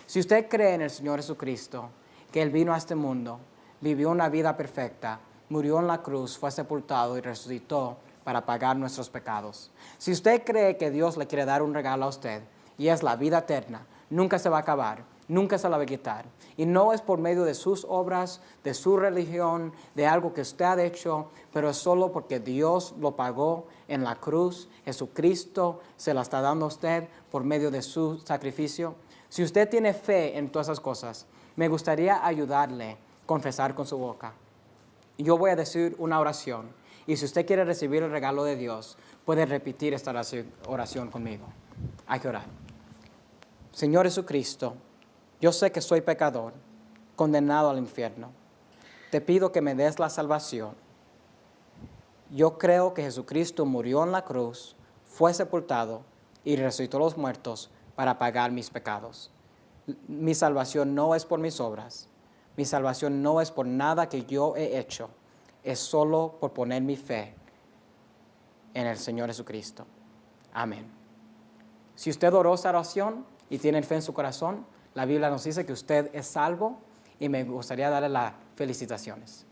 si usted cree en el Señor Jesucristo, que Él vino a este mundo, vivió una vida perfecta, murió en la cruz, fue sepultado y resucitó para pagar nuestros pecados. Si usted cree que Dios le quiere dar un regalo a usted, y es la vida eterna, nunca se va a acabar, nunca se la va a quitar. Y no es por medio de sus obras, de su religión, de algo que usted ha hecho, pero es solo porque Dios lo pagó en la cruz. Jesucristo se la está dando a usted por medio de su sacrificio. Si usted tiene fe en todas esas cosas, me gustaría ayudarle a confesar con su boca. Yo voy a decir una oración, y si usted quiere recibir el regalo de Dios, puede repetir esta oración conmigo. Hay que orar. Señor Jesucristo, yo sé que soy pecador, condenado al infierno. Te pido que me des la salvación. Yo creo que Jesucristo murió en la cruz, fue sepultado y resucitó a los muertos para pagar mis pecados. Mi salvación no es por mis obras. Mi salvación no es por nada que yo he hecho. Es solo por poner mi fe en el Señor Jesucristo. Amén. Si usted oró esa oración y tiene fe en su corazón, la Biblia nos dice que usted es salvo, y me gustaría darle las felicitaciones.